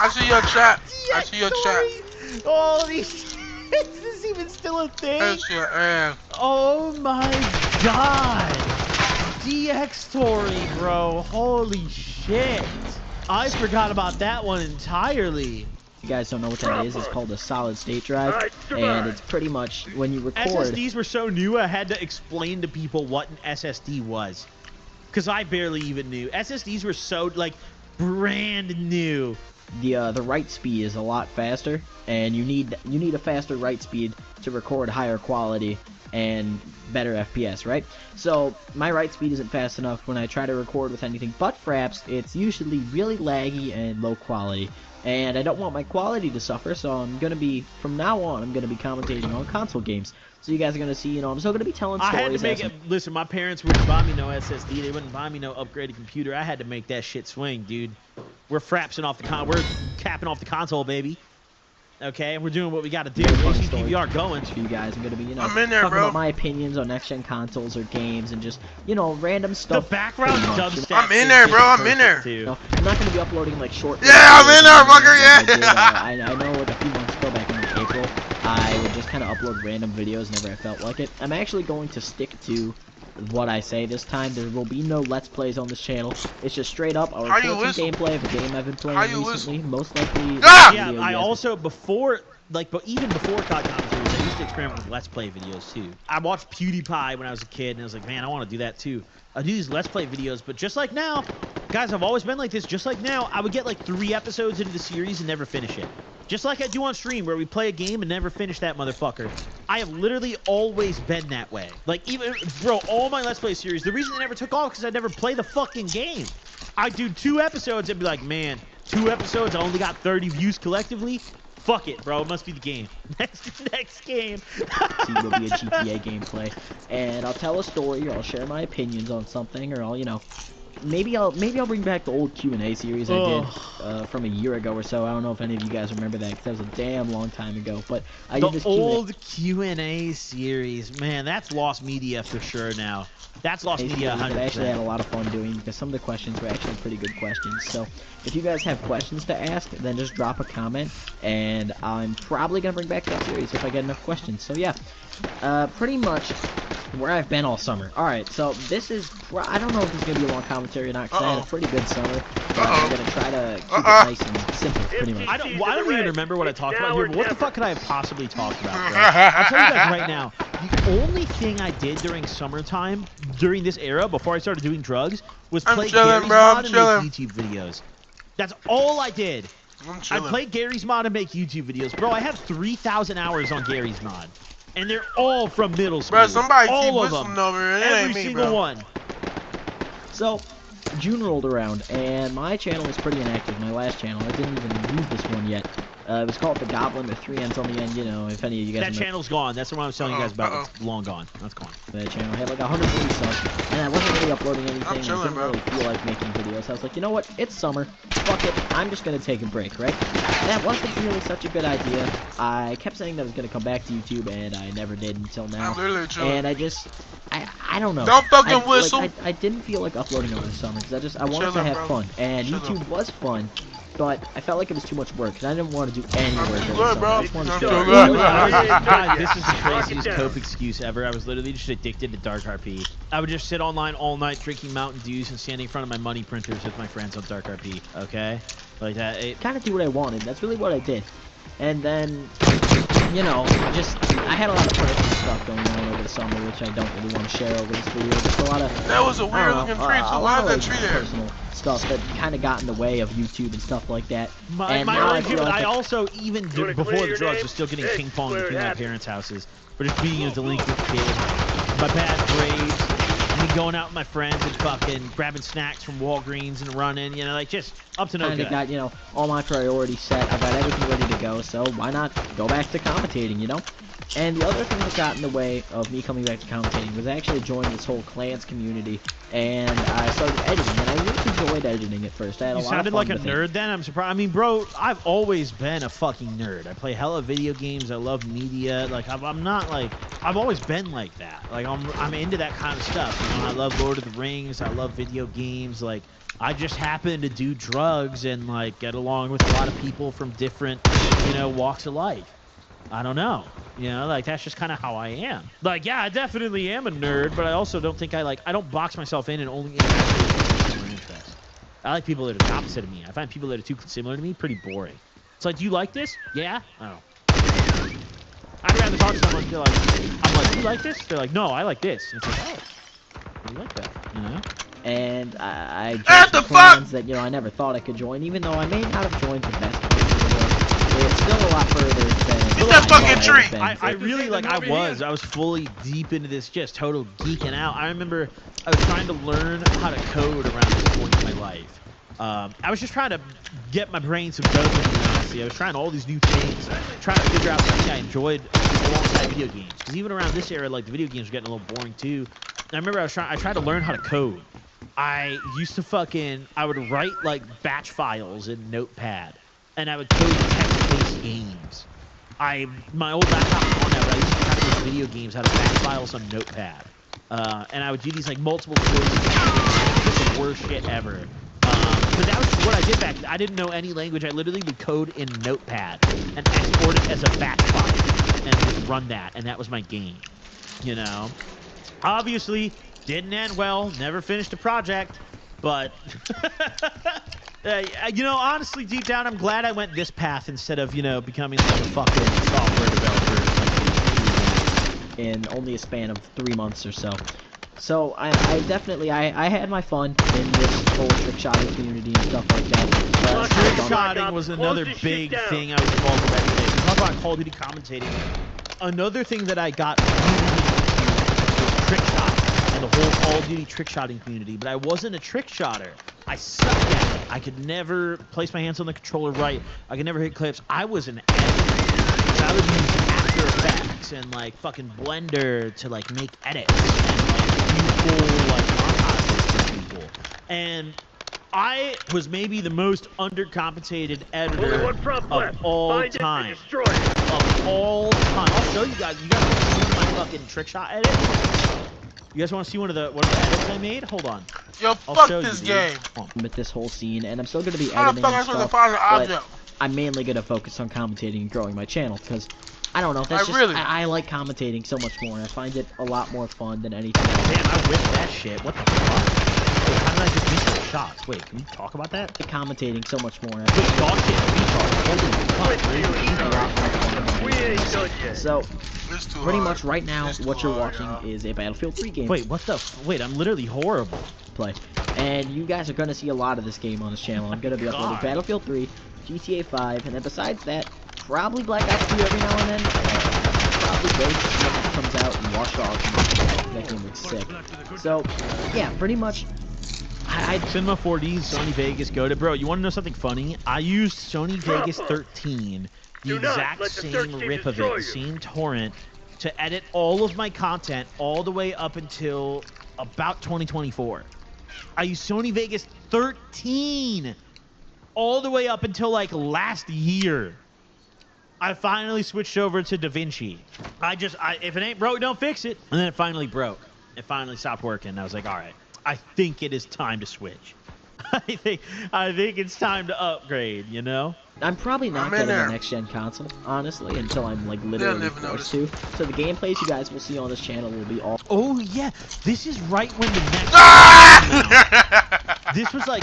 I see your chat. I see your chat. Holy shit. Is this even still a thing? That's your ass. Oh my God. DxTory, bro. Holy shit. I forgot about that one entirely. If you guys don't know what that is, it's called a solid state drive, and it's pretty much when you record. SSDs were so new, I had to explain to people what an SSD was, because I barely even knew. SSDs were so like brand new. The write speed is a lot faster, and you need a faster write speed to record higher quality and better FPS, right? So my write speed isn't fast enough when I try to record with anything but Fraps. It's usually really laggy and low quality, and I don't want my quality to suffer, so I'm gonna be, from now on, I'm gonna be commentating on console games. So you guys are gonna see, you know, I'm still gonna be telling stories. I had to make it. Listen, my parents wouldn't buy me no SSD. They wouldn't buy me no upgraded computer. I had to make that shit swing, dude. We're frapsing off the we're capping off the console, baby. Okay, we're doing what we got to do. PVR going. For you guys, I'm gonna be, you know, I'm in there, talking bro. about my opinions on next-gen consoles or games, and just, you know, random stuff. The background dubstep. I'm in there, bro. I'm in there. You know, I'm not gonna be uploading like short. Yeah, I'm in there, fucker. Yeah. I know, like a few months ago, back in like April, I would just kind of upload random videos whenever I felt like it. I'm actually going to stick to what I say this time. There will be no Let's Plays on this channel. It's just straight up, I'll record some gameplay of a game I've been playing recently. Most likely. Yeah, I also, before, like, but even before COD commentaries, I used to experiment with Let's Play videos too. I watched PewDiePie when I was a kid, and I was like, man, I want to do that too. I do these Let's Play videos, but just like now, guys, I've always been like this. Just like now, I would get like 3 episodes into the series and never finish it. Just like I do on stream, where we play a game and never finish that motherfucker. I have literally always been that way. Like, even, bro, all my Let's Play series, the reason they never took off is because I never play the fucking game. I do 2 episodes and be like, man, 2 episodes, I only got 30 views collectively. Fuck it, bro. It must be the game. Next game. See, it'll be a GTA gameplay, and I'll tell a story, or I'll share my opinions on something, or I'll, you know, maybe I'll bring back the old Q&A series I did from a year ago or so. I don't know if any of you guys remember that, because that was a damn long time ago. But I did this old Q&A series, man, that's lost media for sure now. That's lost media 100%. I actually had a lot of fun doing, because some of the questions were actually pretty good questions. So if you guys have questions to ask, then just drop a comment, and I'm probably gonna bring back that series if I get enough questions. So yeah, pretty much where I've been all summer. Alright, so this is, I don't know if this is going to be a long commentary or not, because I had a pretty good summer. I'm going to try to keep it nice and simple, pretty much. I don't even remember what I talked about here, but what the fuck could I have possibly talked about, bro? I'll tell you guys right now, the only thing I did during summertime, during this era, before I started doing drugs, was play Gary's Mod and make YouTube videos. That's all I did. I played Gary's Mod and make YouTube videos. Bro, I have 3,000 hours on Gary's Mod. And they're all from middle school. Bro, somebody all keep of whistling them. over here. It Every ain't me, single bro. one. So, June rolled around, and my channel was pretty inactive. My last channel, I didn't even use this one yet. It was called The Goblin with 3 N's on the end, you know, if any of you guys That remember. channel's gone. That's the one I was telling you guys about. It's long gone. That's gone. That channel had like 140 subs, and I wasn't really uploading anything. I'm chilling, I didn't bro. really feel like making videos. I was like, you know what? It's summer. Fuck it. I'm just gonna take a break, right? That wasn't really such a good idea. I kept saying that I was gonna come back to YouTube, and I never did until now. I'm literally chilling. And I don't know. Don't fucking whistle. I didn't feel like uploading over the summer because I wanted to Chilling, have bro. fun, and Chilling. YouTube was fun. But I felt like it was too much work, and I didn't want to do any work over the good, summer. bro. I just wanted to I'm chill. good. God, this is the craziest cope excuse ever. I was literally just addicted to Dark RP. I would just sit online all night drinking Mountain Dews and standing in front of my money printers with my friends on Dark RP. Okay? Like that. Kind of do what I wanted. That's really what I did. And then, you know, I had a lot of personal stuff going on over the summer, which I don't really want to share over this video. Just a lot of, That was a I weird don't looking know, tree, a too. lot Why of is that like, tree there? personal stuff that kind of got in the way of YouTube and stuff like that. My And now I only feel I like also, even before the drugs, was still getting ping pong between my parents' houses. But just being a delinquent kid. My bad grades. Me going out with my friends and fucking grabbing snacks from Walgreens and running, you know, like just up to no kind of good. got, you know, all my priorities set. I got everything ready to go, so why not go back to commentating, you know? And the other thing that got in the way of me coming back to commentating was I actually joined this whole clans community, and I started editing, and I really enjoyed editing at first. I had a You lot of sounded fun like a with it. nerd then? I'm surprised. I mean, bro, I've always been a fucking nerd. I play hella video games. I love media. Like, I'm not like, I've always been like that. Like, I'm into that kind of stuff. You know, I love Lord of the Rings. I love video games. Like, I just happen to do drugs and, like, get along with a lot of people from different, you know, walks of life. I don't know. You know, like, that's just kind of how I am. Like, yeah, I definitely am a nerd, but I also don't think I don't box myself in and only similar interests. I like people that are the opposite of me. I find people that are too similar to me pretty boring. It's like, do you like this? Yeah? Oh. I'd rather talk to someone and be like, I'm like, you like this? They're like, no, I like this. And it's like, oh, you like that, you know? And I What joined the some clans that, you know, I never thought I could join, even though I may not have joined the best ones in the world. It's still a lot further than Get I that thought fucking I tree! would've been. I really, like, I was fully deep into this, just total geeking out. I remember I was trying to learn how to code around this point in my life. I was just trying to get my brain some dopamine, honestly. I was trying all these new things, trying to figure out something I enjoyed alongside video games. Because even around this era, like, the video games were getting a little boring, too. And I remember I tried to learn how to code. I used to I would write, like, batch files in Notepad. And I would code text-based games. My old laptop was on that, but I used to try to make video games out of batch files on Notepad. And I would do these, like, multiple choices. Just the worst shit ever. But that was what I did back then. I didn't know any language. I literally would code in Notepad and export it as a batch file and just run that. And that was my game, you know? Obviously, didn't end well. Never finished a project. But, you know, honestly, deep down, I'm glad I went this path instead of, you know, becoming like a fucking software developer. In only a span of 3 months or so. So I definitely I had my fun in this whole trick-shotting community and stuff like that. Trick-shotting was another big thing I was involved with every day. Talk about Call of Duty commentating. Another thing that I got really into was trick-shotting and the whole Call of Duty trick-shotting community. But I wasn't a trick-shotter. I sucked at it. I could never place my hands on the controller right. I could never hit clips. I was an editor. So I would use After Effects and, like, fucking Blender to, like, make edits and, like, beautiful, like, montages for people. And I was maybe the most undercompensated editor of all time. Of all time. I'll show you guys. You guys want to see my fucking trick shot edit? You guys want to see one of the edits I made? Hold on. Yo, I'll fuck show this you, game. With this whole scene, and I'm still going to be How the editing fuck am I and supposed to stuff, find an but object? I'm mainly going to focus on commentating and growing my channel, because I don't know. That's just really- I like commentating so much more. I find it a lot more fun than anything else. Damn, I whipped that shit. What the fuck? Wait, how did I just miss those shots? Wait, can we talk about that? The commentating so much more. Wait, dog shit, retard. Holy fuck, dude. So It's too pretty hard. much right now, It's too what you're hard, watching y'all. is a Battlefield 3 game. Wait, what the wait, I'm literally horrible. Play. And you guys are going to see a lot of this game on this channel. I'm going to be uploading God. Battlefield 3, GTA 5, and then besides that, probably Black Ops 2 every now and then. Probably Ghost when it comes out, and Watch Dogs. That game looks sick. So, yeah, pretty much. Cinema 4D, Sony Vegas, go to bro. You want to know something funny? I used Sony Vegas 13, the exact same rip of it, the same torrent, to edit all of my content all the way up until about 2024. I used Sony Vegas 13 all the way up until like last year. I finally switched over to DaVinci. If it ain't broke, don't fix it. And then it finally broke. It finally stopped working. I was like, all right, I think it is time to switch. I think it's time to upgrade, you know? I'm probably not I'm in getting there. a next-gen console, honestly, until I'm like literally never forced to. So the gameplays you guys will see on this channel will be all. Oh, yeah. This is right when the next... This was like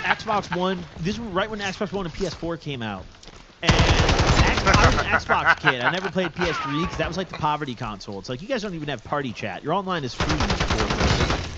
Xbox One. This was right when Xbox One and PS4 came out. And I was an Xbox kid. I never played PS3 because that was like the poverty console. It's like, you guys don't even have party chat. Your online is free.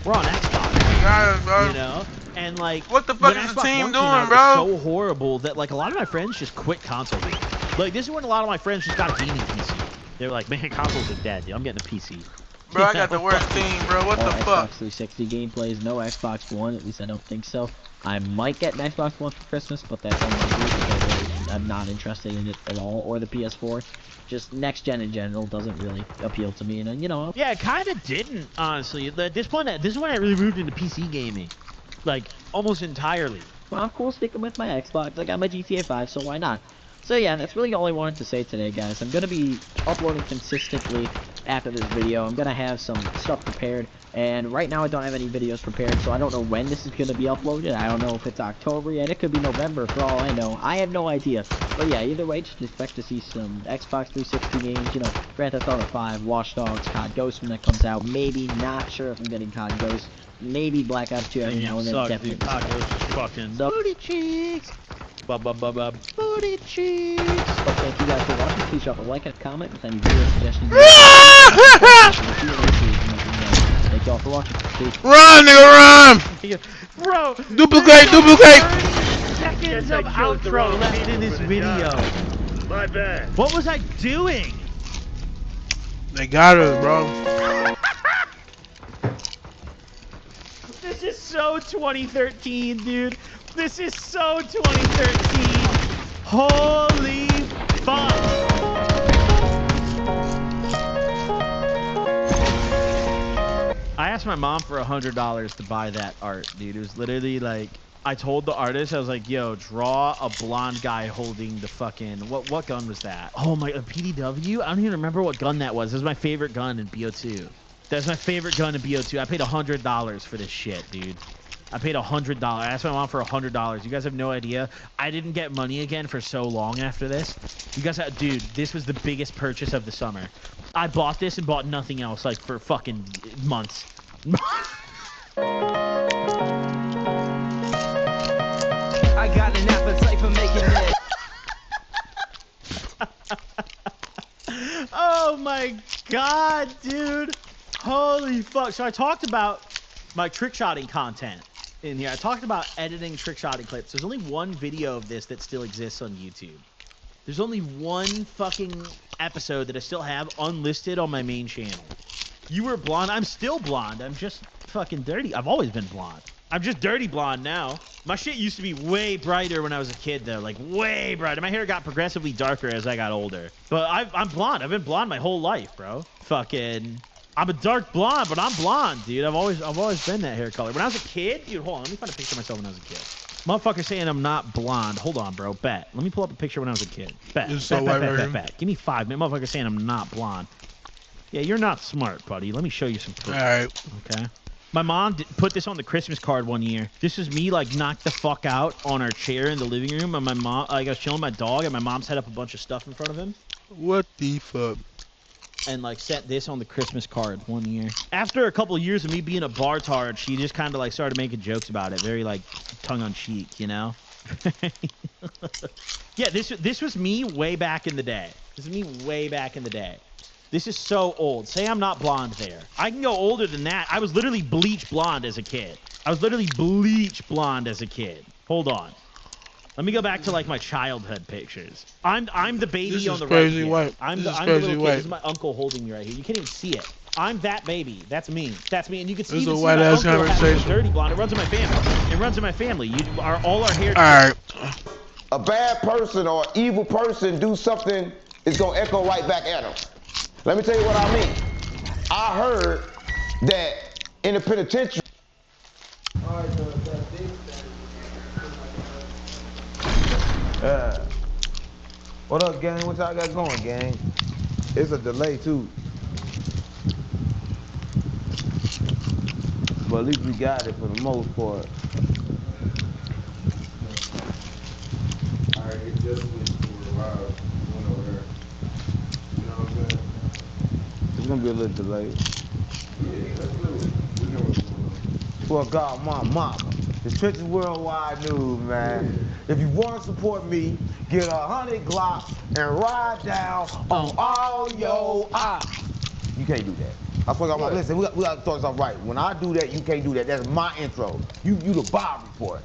We're on Xbox. You know? And like, What the fuck when is the Xbox team One came doing, out, bro? It was so horrible that like a lot of my friends just quit console gaming. Like, this is when a lot of my friends just got a gaming PC. They were like, man, consoles are dead, dude. I'm getting a PC. Bro, I got the worst team, bro. What All the Xbox fuck? 360 gameplays, no Xbox One, at least I don't think so. I might get an Xbox One for Christmas, but that's unlikely because I'm not interested in it at all, or the PS4. Just next gen in general doesn't really appeal to me, and you know. Yeah, it kind of didn't, honestly. At this point, this is when I really moved into PC gaming. Like, almost entirely. Well, I'm cool sticking with my Xbox. I got my GTA 5, so why not? So yeah, that's really all I wanted to say today, guys. I'm gonna be uploading consistently after this video. I'm gonna have some stuff prepared, and right now I don't have any videos prepared, so I don't know when this is gonna be uploaded. I don't know if it's October yet. It could be November for all I know. I have no idea. But yeah, either way, just expect to see some Xbox 360 games. You know, Grand Theft Auto 5, Watch Dogs, COD Ghost when that comes out. Maybe, not sure if I'm getting COD Ghost. Maybe Black Ops 2 every now and then. Definitely. Fucking So, booty cheeks. Booty cheeks. but thank you guys for watching. Please drop a like and a comment with any video suggestions. Thank you all for watching. Peace. Run, nigga, run! Bro, Duplicate, duplicate! 30 seconds of outro left in this video. My bad. What was I doing? They got us, bro. This is so 2013, dude. This is so 2013. Holy fuck. I asked my mom for $100 to buy that art, dude. It was literally like, I told the artist, I was like, yo, draw a blonde guy holding the fucking, what gun was that? Oh my, a PDW? I don't even remember what gun that was. It was my favorite gun in BO2. That's my favorite gun in BO2. I paid $100 for this shit, dude. I paid $100. I asked my mom for $100. You guys have no idea. I didn't get money again for so long after this. You guys, dude, this was the biggest purchase of the summer. I bought this and bought nothing else, like, for fucking months. I got an appetite for making it. Oh my god, dude. Holy fuck. So I talked about my trick-shotting content in here. I talked about editing trick-shotting clips. There's only one video of this that still exists on YouTube. There's only one fucking episode that I still have unlisted on my main channel. You were blonde. I'm still blonde. I'm just fucking dirty. I've always been blonde. I'm just dirty blonde now. My shit used to be way brighter when I was a kid, though. Like, way brighter. My hair got progressively darker as I got older. But I'm blonde. I've been blonde my whole life, bro. Fucking... I'm a dark blonde, but I'm blonde, dude. I've always been that hair color. When I was a kid... Dude, hold on. Let me find a picture of myself when I was a kid. Motherfucker saying I'm not blonde. Hold on, bro. Bet. Let me pull up a picture when I was a kid. Bet. It's so Bet. Give me 5 minutes. Motherfucker saying I'm not blonde. Yeah, you're not smart, buddy. Let me show you some proof. Alright. Okay. My mom put this on the Christmas card one year. This is me like knocked the fuck out on our chair in the living room, and my mom, like I was chilling with my dog, and my mom set up a bunch of stuff in front of him. What the fuck? And like set this on the Christmas card one year. After a couple of years of me being a bartard, she just kind of like started making jokes about it, very like tongue on cheek, you know. Yeah, this was me way back in the day. This is me way back in the day. This is so old. Say I'm not blonde there. I can go older than that. I was literally bleach blonde as a kid. I was literally bleach blonde as a kid. Hold on. Let me go back to like my childhood pictures. I'm the baby on the right here. White. I'm This the is little crazy kid. white. This is my uncle holding me right here. You can't even see it. I'm that baby. That's me. That's me. And you can see, This is even a see white my ass uncle has a conversation. dirty blonde. It runs in my family. It runs in my family. All our hair. Alright. A bad person or evil person do something, it's gonna echo right back at them. Let me tell you what I mean. I heard that in the penitentiary. What up, gang? What y'all got going, gang? It's a delay too. But at least we got it for the most part. Alright, it just switched to a live one over there. You know what I'm saying? It's gonna be a little delay. Yeah, let's do it. We know what's going on. Well, God, my mama. The Trenches Worldwide News, man. If you want to support me, get 100 Glocks and ride down on all your eyes. You can't do that. I swear to God, listen, we got to start something right. When I do that, you can't do that. That's my intro. You the Bob Report.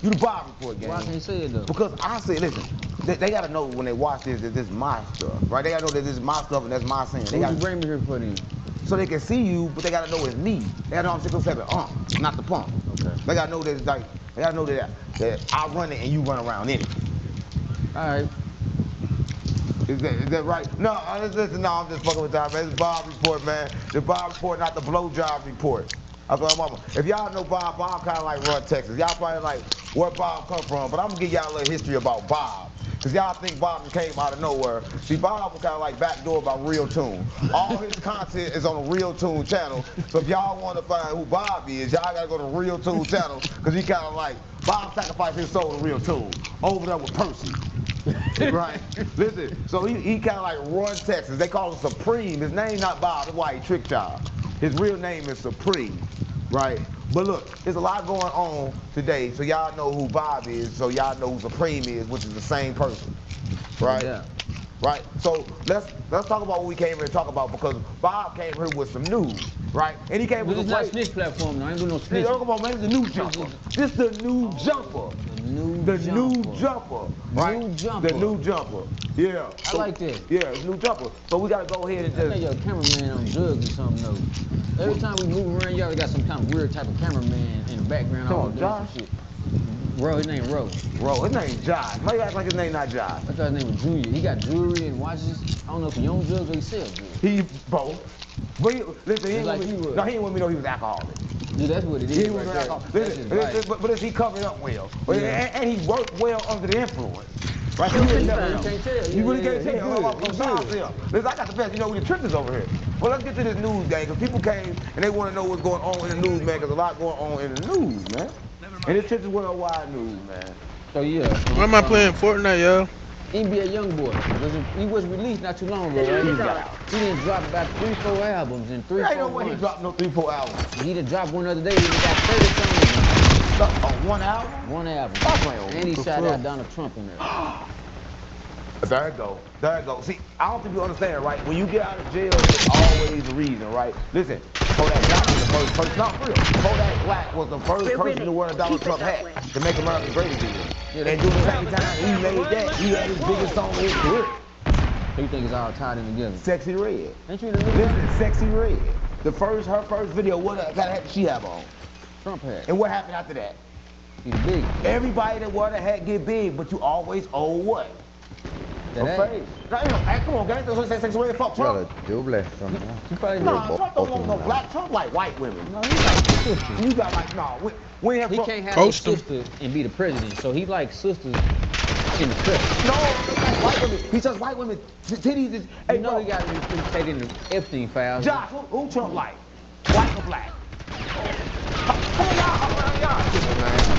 You the Bob Report, gang. Why can't you say it though? Because I say, listen, they got to know when they watch this that this is my stuff, right? They got to know that this is my stuff and that's my saying. They What gotta, you bring me here for then? so they can see you, but they gotta know it's me. They gotta know I'm 607, not the pump. Okay. They gotta know that it's like, they gotta know that I run it and you run around in it. Alright. Is that right? No, listen, no, I'm just fucking with y'all, man. It's Bob Report, man. The Bob Report, not the blowjob report. I thought, mama, if y'all know Bob kind of like run Texas. Y'all probably like where Bob come from, but I'm gonna give y'all a little history about Bob. Cause y'all think Bob just came out of nowhere. See, Bob was kind of like backdoor by Real Tune. All his content is on the Real Tune channel. So if y'all want to find who Bob is, y'all gotta go to Real Tune channel. Cause he kind of like, Bob sacrificed his soul to Real Tune. Over there with Percy. Right? Listen, so he kind of like run Texas. They call him Supreme. His name not Bob, that's why he tricked y'all. His real name is Supreme, right? But look, there's a lot going on today, so y'all know who Bob is, so y'all know who Supreme is, which is the same person, right? Yeah. Right? So let's talk about what we came here to talk about, because Bob came here with some news, right? And he came But with it's a not snitch platform though. I ain't doing no snitch. Come on, man, it's the new jumper. This the new jumper. The new jumper, right? New jumper. The new jumper. Yeah. I like that. Yeah, it's new jumper. So we gotta go ahead and I think just. your cameraman on drugs or something though. Every time we move around, y'all got some kind of weird type of cameraman in the background. Come all on, doing Josh. some shit. Ro, his name Ro. Bro, his name's Josh. Why you act like his name not Josh? I thought his name was Julia. He got jewelry and watches. I don't know if he owns drugs or he sells drugs. He both. But listen, he ain't Like want me. you would. No, he ain't want me to know he was alcoholic. Dude, that's what it is. He right was there. alcoholic. That's Listen, his life. but he covered up well. And he worked well under the influence. Right? You You really never can't tell. You really can't Yeah, tell. he I'm good. sorry, He good. yeah. Listen, I got the best. You know, we the trippers over here. Well, let's get to this news, gang, because people came and they want to know what's going on in the news, man, because a lot going on in the news, man. And it's Trenches Worldwide News, man. So yeah. Why am I playing Fortnite, yo? NBA YoungBoy. He was released not too long ago, right? He didn't drop about 3-4 albums in 3-4 There ain't no way he months. dropped no 3-4 albums. He done dropped one other day. He got 30 songs. On one album? One album. Stop playing with And he me. shot out Donald Trump in there. There it go. There it go. See, I don't think you understand, right? When you get out of jail, there's always a reason, right? Listen, Kodak Black was the first person. Not real. Kodak Black was the first person to wear a Donald Trump hat to make America great again. Yeah, And during the same time he made that, he had his biggest song in his career. He think it's all tied in together. Sexy Red. Ain't you the new Listen, Sexy Red. Her first video, what kind of hat did she have on? Trump hat? And what happened after that? He's big. Everybody that wore the hat get big, but you always owe what? That A hat. face. Now, you know, hey, come on, guys. That's Sexy Red. Fuck Trump. He probably No, Trump don't want no black. Trump like white women. No, he like sisters. You got like, no, we ain't have He Trump. can't have Coast no him. sister and be the president. So he like sisters in the clip. No, he like white women. He says white women, titties is, hey, You know bro, he got implicated in the Epstein files. Josh, who Trump like? White or black?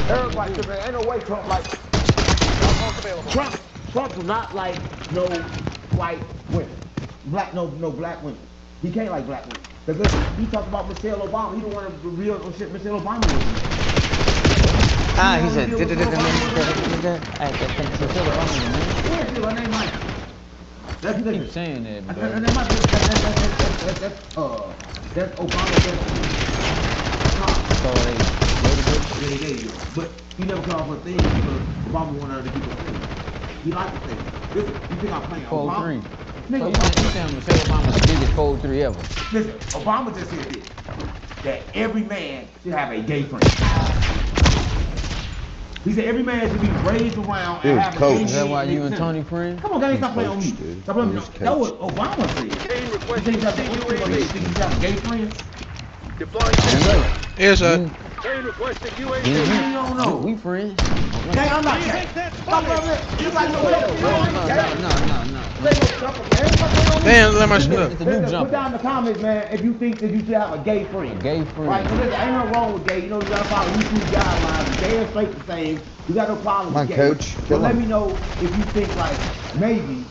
Everybody, man, ain't no way Trump like. Trump is not like no white women. No black women. He can't like black women. Because listen, he talked about Michelle Obama. He don't want to reveal what shit Michelle Obama was. He said, Her name Mike. That's I keep saying that, bro. That's Obama. But he never called for a thing because Obama wanted her to keep a thing. He liked the thing. Listen, you think I'm playing Obama? 4-3. So you saying Michelle Obama's the biggest 4-3 ever? Listen, Obama just said this, that every man should have a gay friend. He said every man should be raised around and have a gay friend. Is that why you and Tony friends? Come on, guys, stop playing on me. Stop playing on me. That's what Obama said. You think you have a gay friend? Yes, sir. You don't know. We friends. Hey, I'm not gay. Stop playing on me. You like no No. Damn, let my shit up. It's a new Put jumper. down in the comments, man, if you think that you should have a gay friend. Gay friend. Right, so listen, ain't nothing wrong with gay. You know, you gotta follow YouTube guidelines. Gay and straight the same. You got no problem with gay. coach. But let me know if you think, like, maybe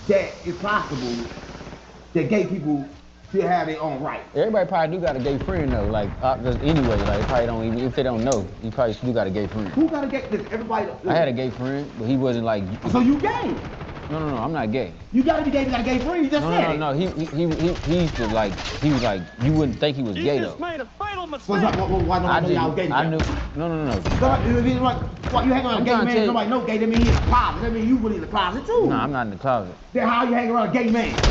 that it's possible that gay people should have their own rights. Everybody probably do got a gay friend though. Like just anyway, like they probably don't even if they don't know, you probably do got a gay friend. Who got a gay? Listen, everybody. Listen. I had a gay friend, but he wasn't like. So you gay? No, I'm not gay. You gotta be gay to got a gay friend. You just said it. No. He used to like. He was like. You wouldn't think he was gay though. So why don't I know y'all gay? I knew. No. What you hang around a gay man? Nobody know gay. That mean he in the closet. That mean you really in the closet too. No, I'm not in the closet. Then how you hang around a gay man?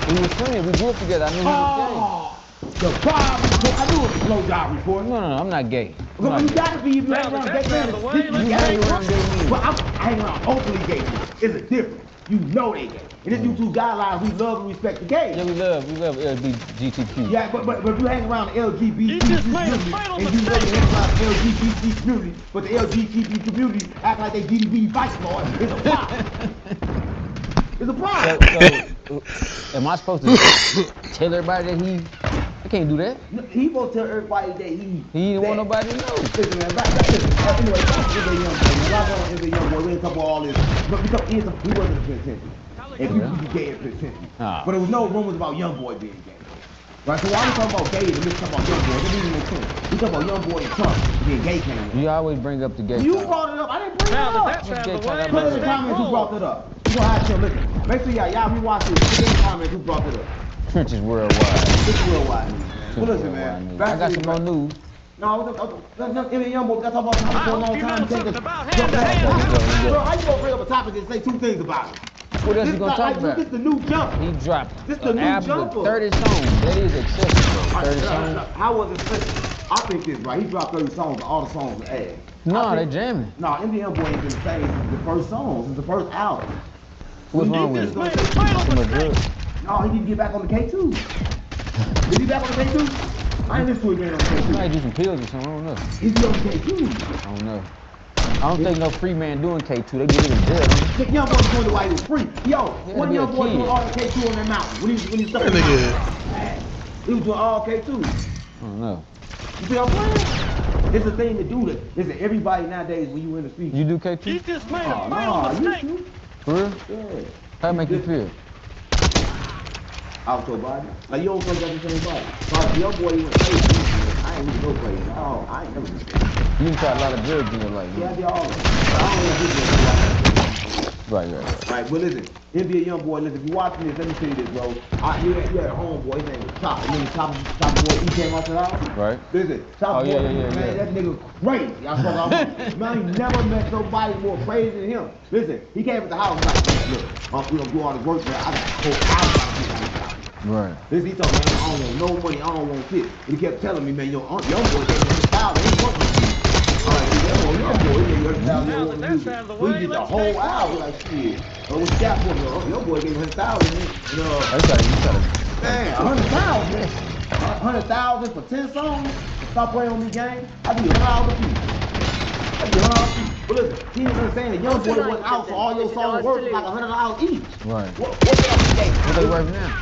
We was friends. We grew up together. I knew he was The job report. I knew it was a slow job report. gay. No, I'm not gay. Well, you gotta be if you hang around gay men. You hang around gay men. Well, I hang around openly gay men. It's a difference. You know they gay. And this YouTube guidelines, we love and respect the gays. Yeah, we love LGBTQ. Yeah, but if you hang around the LGBT community and you know you hang around the LGBT community, but the LGBT community act like they GDB vice lord, it's a problem. It's a problem. So, am I supposed to tell everybody that I can't do that. He supposed to tell everybody that he didn't want nobody to know. Listen, man, anyway, back to the young boy. Back on the young boy. We didn't talk about all this. But because he wasn't a penitentiary. And people be gay in penitentiary. But there was no rumors about young boy being gay. Right, so why we talking about gays and we talking about young boy? It doesn't even make sense. We talking about young boy and Trump being gay came in. You always bring up the gay You talk. brought it up. I didn't bring it up. Put in the comments who brought it up. You gonna have to listen. Make sure y'all rewatch this. Put in the comments who brought it up. Trenches worldwide. This is worldwide news, man. Well, listen, man. I got some more news. No, any young boy, we got to talk about topics for a long time. Bro, how you gonna bring up a topic and say two things about it? What else you gonna talk about? This the new jump. He dropped This the an new album jumper. with 30 songs. That is excessive, bro. 30 songs. How was it special? I think this, right? He dropped 30 songs, but all the songs are ass. No, they jamming. No, MDM Boy ain't been the same since the first songs, since the first album. What's wrong with it? Too much drugs. No, he need to get back on the K2. Is he back on the K2? I ain't listen to him man on the He K2. might do some pills or something. I don't know. He's on the K2. I don't know. I don't think no free man doing K2. They get him in jail. The young boy was doing it while he was free. Yo, Yeah, what be a young boy kid. doing all the K2 on that mountain? When he stuck That in the nigga. mountain? He was doing all K2. I don't know. You see what I'm saying? It's a thing to do that. Listen, everybody nowadays when you in the street. You do K2? Oh, no, you shoot. For real? Yeah. How it make you feel? Out your body. Like you don't fuck up the same body. So the young boy he went crazy. I ain't really go crazy. Oh, I ain't never been crazy. You done tried a lot of drugs in your life. Yeah, I Yeah. did all of it. I don't really do that. Right. Right, but listen, NBA young boy, listen, if you watching this, let me tell you this, bro. You had a homeboy, his name was Chop. And then Chop boy, he came out to the house. Right. Listen, Chop boy, man, that nigga crazy. I saw that. Man, he never met nobody more crazy than him. Listen, he came at the house like, look, we gonna do all the work, man. I got a whole house out here. Right. Listen, he told me, I don't want no money, I don't want shit. And he kept telling me, man, young boy gave me $100,000, he ain't working with me. Young boy, he gave me $100,000, we did the whole hour, like, shit. What's that for me? Young boy gave me $100,000, you know. Man, 100,000? 100,000 for 10 songs? Stop playing on me, gang. I give you $100 a piece. But listen, he didn't understand that young boy went out, so all your songs worth like $100 each. Right. What else you gave? What they worth now?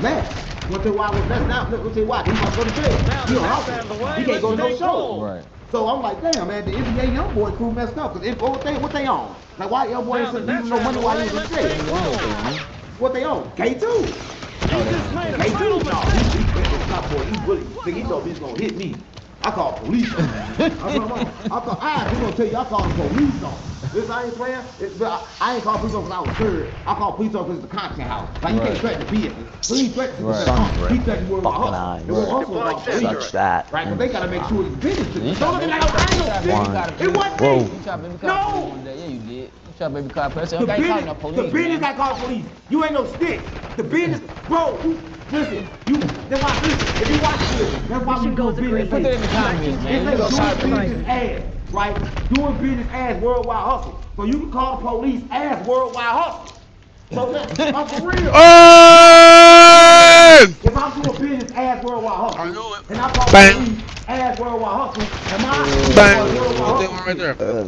Man, What's the why? That's not. What's the why? He must go to jail. He on house arrest. He can't go to no show. Right. So I'm like, damn, man, the NBA young boy crew messed up. Cause what they on? Like, why young boy ain't leaving no money while he was in jail? What they on? K2. K2? No, he top boy. He really think he thought he was gonna hit me. I call police on him. I'm gonna tell you, I call the police on him. This I ain't playing. I ain't call police on because I was scared. I call police on because it's the content house. Like, you can't threaten the business. So he threatens to he threatens to fucking eyes. Such that. Right, because they gotta make sure it's business. Don't look at like I ain't no shit. It wasn't me. You shot baby No. car one day. Yeah, you did. You shot baby car person. I ain't calling no police. The business got called police. You ain't no stick. The business, bro. Listen, that's why. Listen, if you watch this, that's why we go business. Put that in the comments, man. It's doing business ass, right? Doing business as worldwide hustle. So you can call the police as worldwide hustle. So I'm for real. If I'm doing business as worldwide hustle, and I call the police as worldwide hustle, am I worldwide hustle? Right there.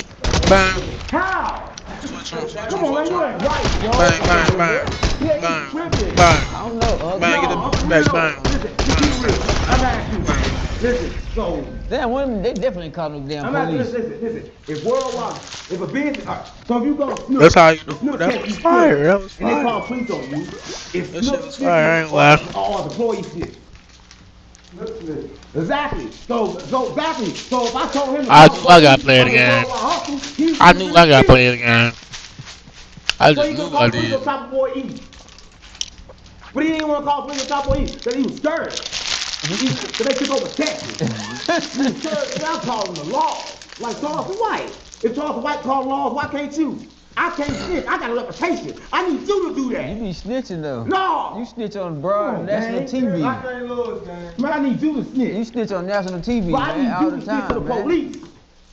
Bang. How? Come on, man, you ain't right, yo. Bang, bang, bang. Yeah, Bang. you tripping. Bang. I don't know. Bang, get the back, bang. Listen, be real. I'm asking you. Listen, so Damn, one of them, they definitely called no damn I'm asking, police. listen. If worldwide, if a business, so if you go to Snoop, That's how you do. Snoop That catch was you fire. stealing, That was and they fire. call police on you, if That shit Snoop was fire. I ain't laughing. or the employee snitch. Exactly. So exactly. So if I told him, I knew I got to play the game. I knew I got to play the game. I So just he knew could I call police did. on top of boy E. But he didn't want to call police on top of boy E because he was scared. So they took over Texas. He was scared, and I'm calling the law. Like Charles White. If Charles White called laws, why can't you? I can't snitch. I got a reputation. I need you to do You that. be snitching though. No. You snitch on broad national Man, TV. I can't lose, man. Man, I need you to snitch. You snitch on national TV, But I man, need all you the to snitch to the time, man. police.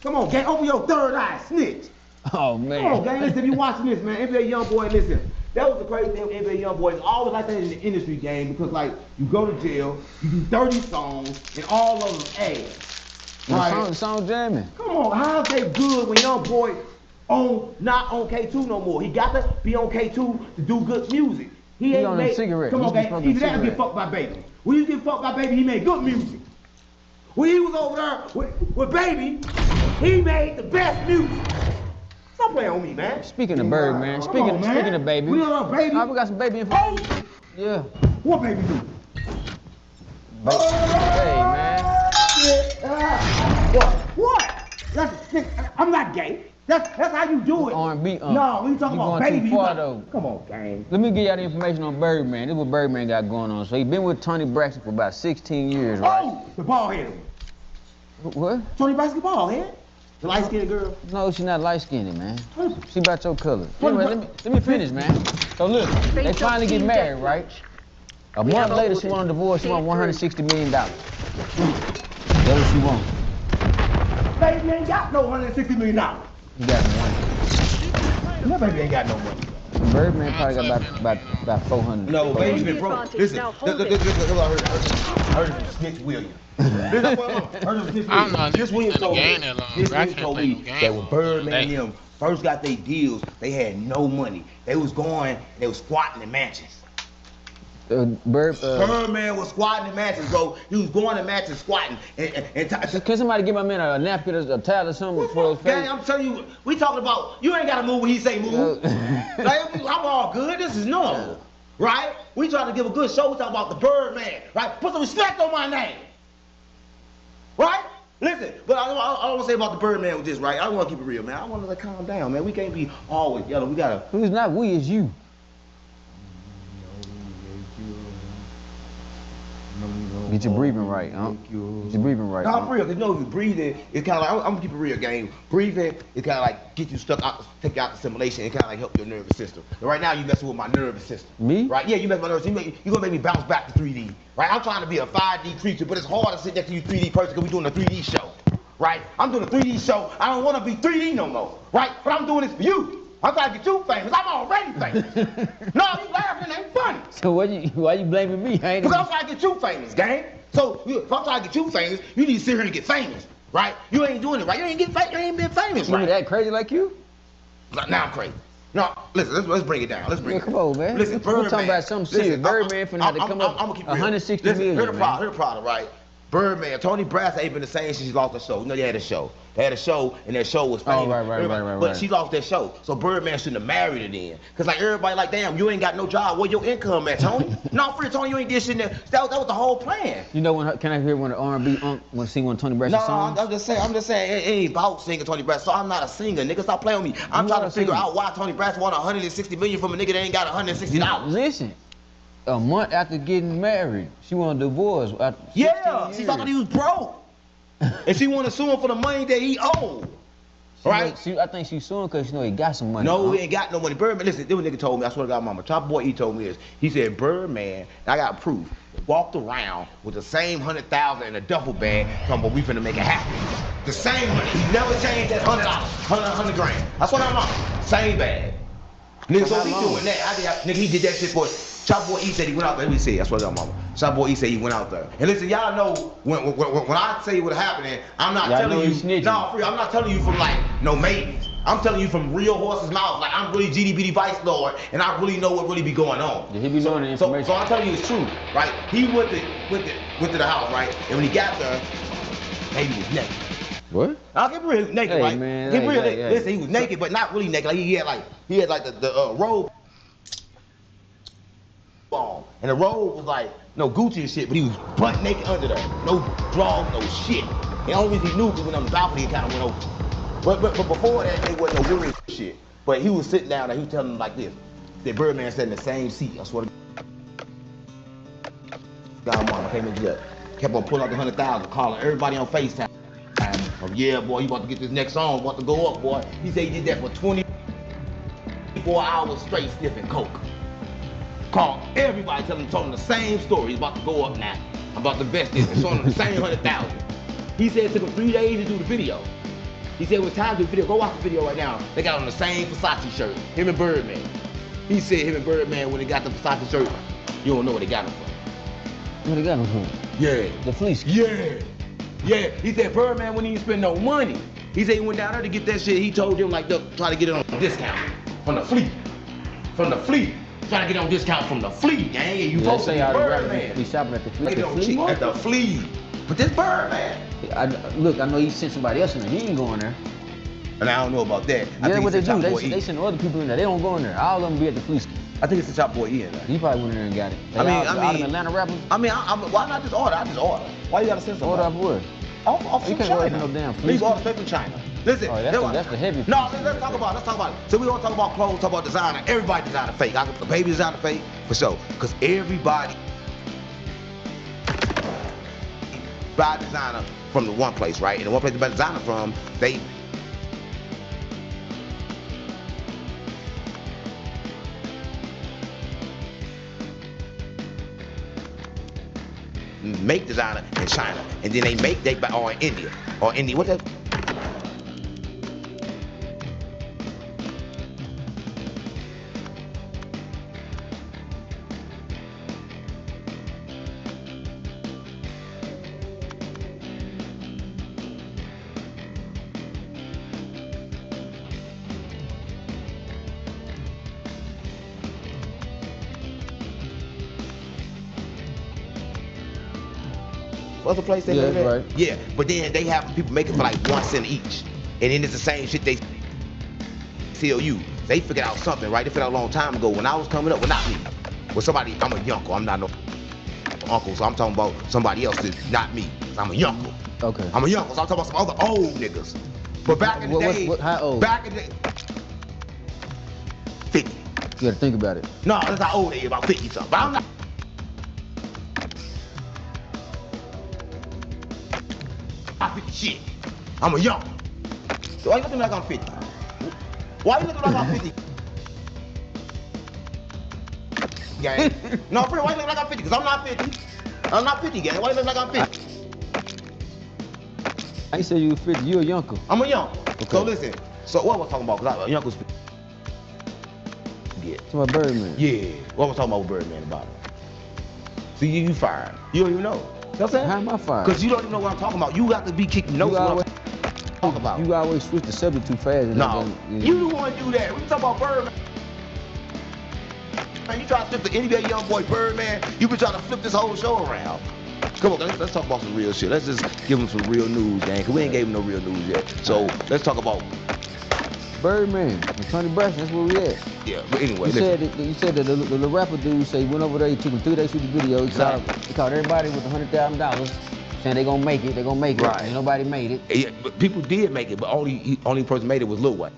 Come on, gang, open your third eye, snitch. Oh Come on, man. gang, listen, if you watching this, man, NBA young boy, listen. That was the crazy thing with NBA young boys. Always like that in the industry game because, like, you go to jail, you do 30 songs, and all of them ass. The song jamming. Come on, how's that good when young boy not on K2 no more? He got to be on K2 to do good music. He ain't on them made. cigarettes. Come on, He just gang. smoking Either that or get cigarettes. fucked by Baby. When he get fucked by Baby, he made good music. When he was over there with Baby, he made the best music. Stop playing on me, man. Speaking of Bird, man. Come Speaking on, man. of baby. We on Baby. We got some baby information. Yeah. What Baby do? Hey man. What? I'm not gay. That's how you do it. R&B. No, we talking You about going Baby. too you far got- though. Come on, gang. Let me give y'all the information on Birdman. This is what Birdman got going on. So he been with Tony Braxton for about 16 years, right? Oh, the bald headed one. What? Tony Basketball head. The light skinned girl. No, she not light skinned, man. Tony- She about your color. Tony Anyway, let me finish, man. So look, they finally get married, right? A month later, she want a divorce. She want $160 million. That's what she want. Baby ain't got no $160 million. You got money. My baby ain't got no money. Birdman probably got about 400. No, baby been broke. Listen, this is what I heard from Snitch Williams. This is what I heard from Snitch I don't know, Williams. Snitch Williams told me, game that long. Snitch I Williams can't told play me no game that when for Birdman that. and them first got their deals, they had no money. They was going, they was squatting in mansions. Birdman was squatting in mansions, bro. He was going to mansions squatting. Can somebody give my man a napkin or a towel or something for his Gang, face? I'm telling you, we talking about, you ain't got to move when he say move. Like, I'm all good, this is normal, right? We trying to give a good show, we talking about the Birdman, right? Put some respect on my name, right? Listen, but I want to say about the Birdman with this, right? I want to keep it real, man. I want to like calm down, man. We can't be always yelling. We gotta. Who's not we is you. Get your breathing right, huh? Get your breathing right. No, huh? I'm real. Cause you know, if you breathing, it's kind of like I'm gonna keep it real, game. Breathing, it kind of like get you stuck out, take you out the simulation. It kind of like help your nervous system. And right now, you messing with my nervous system. Me? Right? Yeah, you messing with my nervous system. You gonna make me bounce back to 3D. Right? I'm trying to be a 5D creature, but it's hard to sit next to you 3D person because we doing a 3D show. Right? I'm doing a 3D show. I don't want to be 3D no more. Right? But I'm doing this for you. I'm trying to get you famous. I'm already famous. No, you laughing, it ain't funny. So why you blaming me? I ain't Because I'm trying to get you famous, gang. So if I'm trying to get you famous, you need to sit here and get famous, right? You ain't doing it right. You ain't been famous, You right? that crazy like you? Now I'm crazy. No, listen, let's bring it down. Let's bring Yeah, it come down. on, man. Listen, We're talking about something serious. Birdman finna have to come up I'm keep 160 listen, million, Here's the problem, man. here's the problem, right? Birdman, Tony Brass ain't been the same since she lost the show. You know they had a show. They had a show, and that show was famous. Right. But she lost that show, so Birdman shouldn't have married her then. Cause like everybody like, damn, you ain't got no job. Where your income at, Tony? No, for real, Tony, you ain't did shit. That was the whole plan. You know when? Can I hear one of R&B want to sing one of Tony Braxton's songs? I'm just saying, it ain't about singing Tony Brass. So I'm not a singer, nigga. Stop playing with me. I'm trying to figure out why Tony Brass won 160 million from a nigga that ain't got 160 dollars. Listen, a month after getting married, she wanted a divorce. Yeah, she thought that he was broke, and she wanted to sue him for the money that he owed. Right? I think she's suing because she know he got some money. No, he ain't got no money. Birdman, listen, this nigga told me, I swear to God, mama, Top Boy E told me this. He said, Birdman, I got proof, walked around with the same 100,000 in a duffel bag, talking about we finna make it happen. The same money. He never changed that $100, 100 grand. That's what I'm on. Same bag. Nigga, so he doing that. Nigga, he did that shit for Chop Boy E said he went out there. Let me see. That's what I'm mama. Chop Boy E said he went out there. And listen, y'all know when I say what's happening, I'm not telling you. No, free. I'm not telling you from like no maybes. I'm telling you from real horse's mouth. Like I'm really GDBD Vice Lord, and I really know what really be going on. Yeah, he be knowing the information. So I'm telling you it's true, right? He went to the house, right? And when he got there, baby was naked. What? I'll get real naked, hey, right? Man, get real naked. Listen, he was naked, but not really naked. Like he had like the robe on, and the robe was like no Gucci and shit, but he was butt naked under there, no drawers, no shit. And the only reason he knew because when on the balcony, he kind of went over. But before that, there wasn't no weird shit. But he was sitting down and he was telling them like this: that Birdman sat in the same seat. I swear to God, mama came in jail, kept on pulling out the 100,000, calling everybody on FaceTime. Oh, yeah, boy, you about to get this next song, about to go up, boy. He said he did that for 24 hours straight sniffing coke. Called everybody, told them the same story. He's about to go up now. I'm about to invest this and showing them the same 100,000. He said it took him 3 days to do the video. He said it was time to do the video. Go watch the video right now. They got on the same Versace shirt, him and Birdman. He said him and Birdman, when they got the Versace shirt, you don't know where they got them from. Where they got him from? Yeah. The fleece. Yeah, he said Birdman wouldn't even spend no money. He said he went down there to get that shit. He told them like, try to get it on discount from the fleet. Try to get on discount from the fleet, gang. You supposed to be Birdman. He shopping at the fleet. At the fleet. But this Birdman. Look, I know he sent somebody else in there. He ain't going there. And I don't know about that. Yeah, what they do, they send other people in there. They don't go in there. All of them be at the fleece. I think it's the Top Boy E in there. He probably went in there and got it. I mean, Atlanta rappers. Why not just order? I just order. Why you gotta send something? Order off what? Off You from can't order China. no damn fleece. Please order straight from China. Listen, that's the heavy. No, let's talk about it. So we gonna talk about clothes, talk about designer. Everybody designer fake. The baby designer fake for sure. Cause everybody buy designer from the one place, right? And the one place they buy designer from, they make designer in China, and then they buy or in India, what that? Other place they make it? Right. Yeah, but then they have people make it for like 1 cent each. And then it's the same shit they sell you. They figured out something, right? They figured out a long time ago. When I was coming up, well, not me. With somebody, I'm a yunko. I'm not no uncle, so I'm talking about somebody else that's not me. I'm a yunko. Okay. I'm a yunko, so I'm talking about some other old niggas. But back in the day, how old? back in the 50. You gotta think about it. No, that's how old they is, about 50 something. But I'm not. I'm 50 shit. I'm a young. So why you looking like I'm 50? Why you looking like I'm 50? Gang. No, for real, why you looking like I'm 50? Because I'm not 50. I'm not 50, gang. Why you looking like I'm 50? I ain't say you 50. You a younker. I'm a young. Okay. So listen. So what was talking about? Because young was yeah. It's my Birdman. Yeah. What was talking about with Birdman about? See, you fired. You don't even know. You know what I'm saying? How am I fired? Because you don't even know what I'm talking about. You got to be kicking notes. talk about. You always switch the subject too fast. No, you the one do that. We talk about Birdman. Man, you try to flip the NBA young boy Birdman. You been trying to flip this whole show around. Come on, let's talk about some real shit. Let's just give him some real news, gang. Cause we ain't gave him no real news yet. So let's talk about Birdman, and Tony Braxton. That's where we at. yeah. But anyway, You said that the rapper dude say he went over there. He took him 3 days to shoot the video. He called everybody with $100,000, saying they gonna make it. They gonna make it. Right. And nobody made it. yeah, but people did make it, but only person made it was Lil Wayne.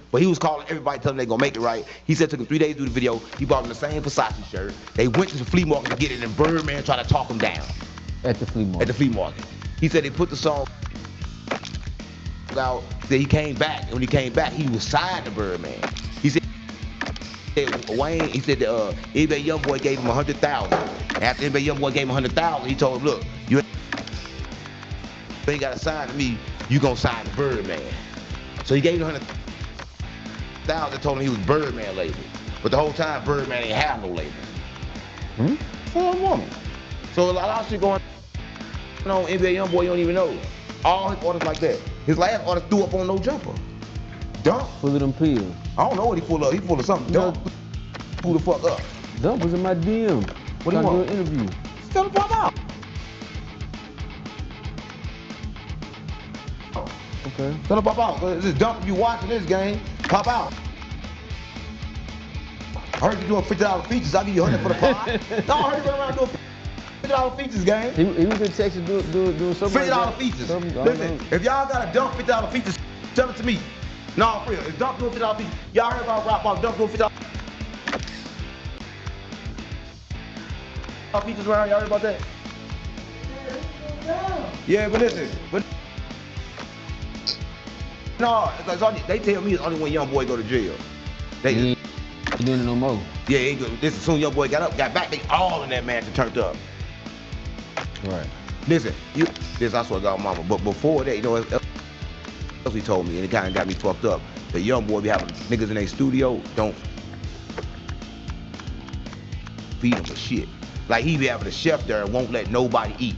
But he was calling everybody, telling them they gonna make it right. He said it took him 3 days to do the video. He bought him the same Versace shirt. They went to the flea market to get it, and Birdman tried to talk him down At the flea market. at the flea market. He said they put the song out. Then he came back, and when he came back, he was signed to Birdman. He said Wayne. He said NBA YoungBoy gave him $100,000. After NBA YoungBoy gave him $100,000, he told him, "Look, you ain't gotta sign to me. You gonna sign to Birdman." So he gave him $100,000. Told him he was Birdman label, but the whole time Birdman ain't have no label. For a woman. So a lot of shit going on. NBA YoungBoy, you don't even know. All his artists like that. His last artist threw up on No Jumper. Dump. Full of them pills. I don't know what he full of. He full of something. Dump. Who the fuck up? Dump was in my DM. What do you Trying to want? do an interview. Tell him pop out. Okay. Tell him pop out. This is Dump. If you watching this game, pop out. I heard you doing $50 features. I'll give you 100 for the pod. No, I heard you going around doing $50 features, gang. He was in Texas doing something $50 like that. features. Something, I don't Listen, know. if y'all got a Dump $50 features, tell it to me. No, for real. If Dump doing $50 features, y'all heard about rap about Dump doing $50 features around? Y'all heard about that? Yeah, but listen, no, it's only, they tell me it's only when young boy go to jail. They, He ain't doing it no more. yeah, he go, this as soon as young boy got back, they all in that mansion turned up. Right. Listen, this I swear to God, mama. But before that, you know, else he told me, and it kind of got me fucked up. The young boy be having niggas in their studio, don't feed him with shit. Like he be having a chef there and won't let nobody eat.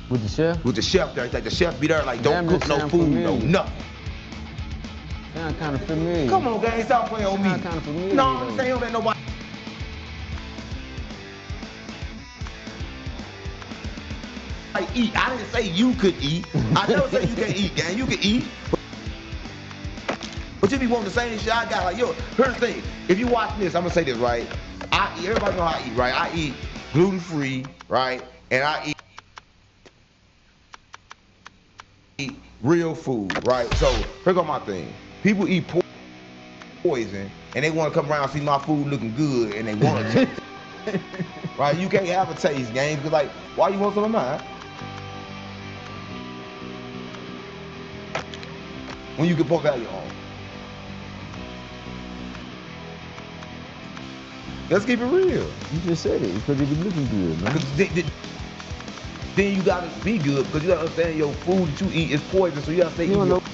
With the chef? With the chef there, it's like the chef be there, like don't Damn, cook that no sound food, familiar. no nothing. Sound kind of familiar. Come on, gang, stop playing on me. Sound kind of familiar. No, I'm saying don't let nobody. Eat. I didn't say you could eat. I never said you can't eat, gang. You can eat. But you be wanting the same shit I got. Like, yo, here's the thing. If you watch this, I'm gonna say this, right? I eat, everybody know how I eat, right? I eat gluten-free, right? And I eat real food, right? So, here go my thing. People eat poison, and they want to come around and see my food looking good, and they want to taste it. Right? You can't have a taste, gang, because, like, why you want some of mine? When you can poke out your own. Let's keep it real. You just said it because it be looking good, man. Then you gotta be good because you gotta understand your food that you eat is poison, so you gotta stay You eating. don't know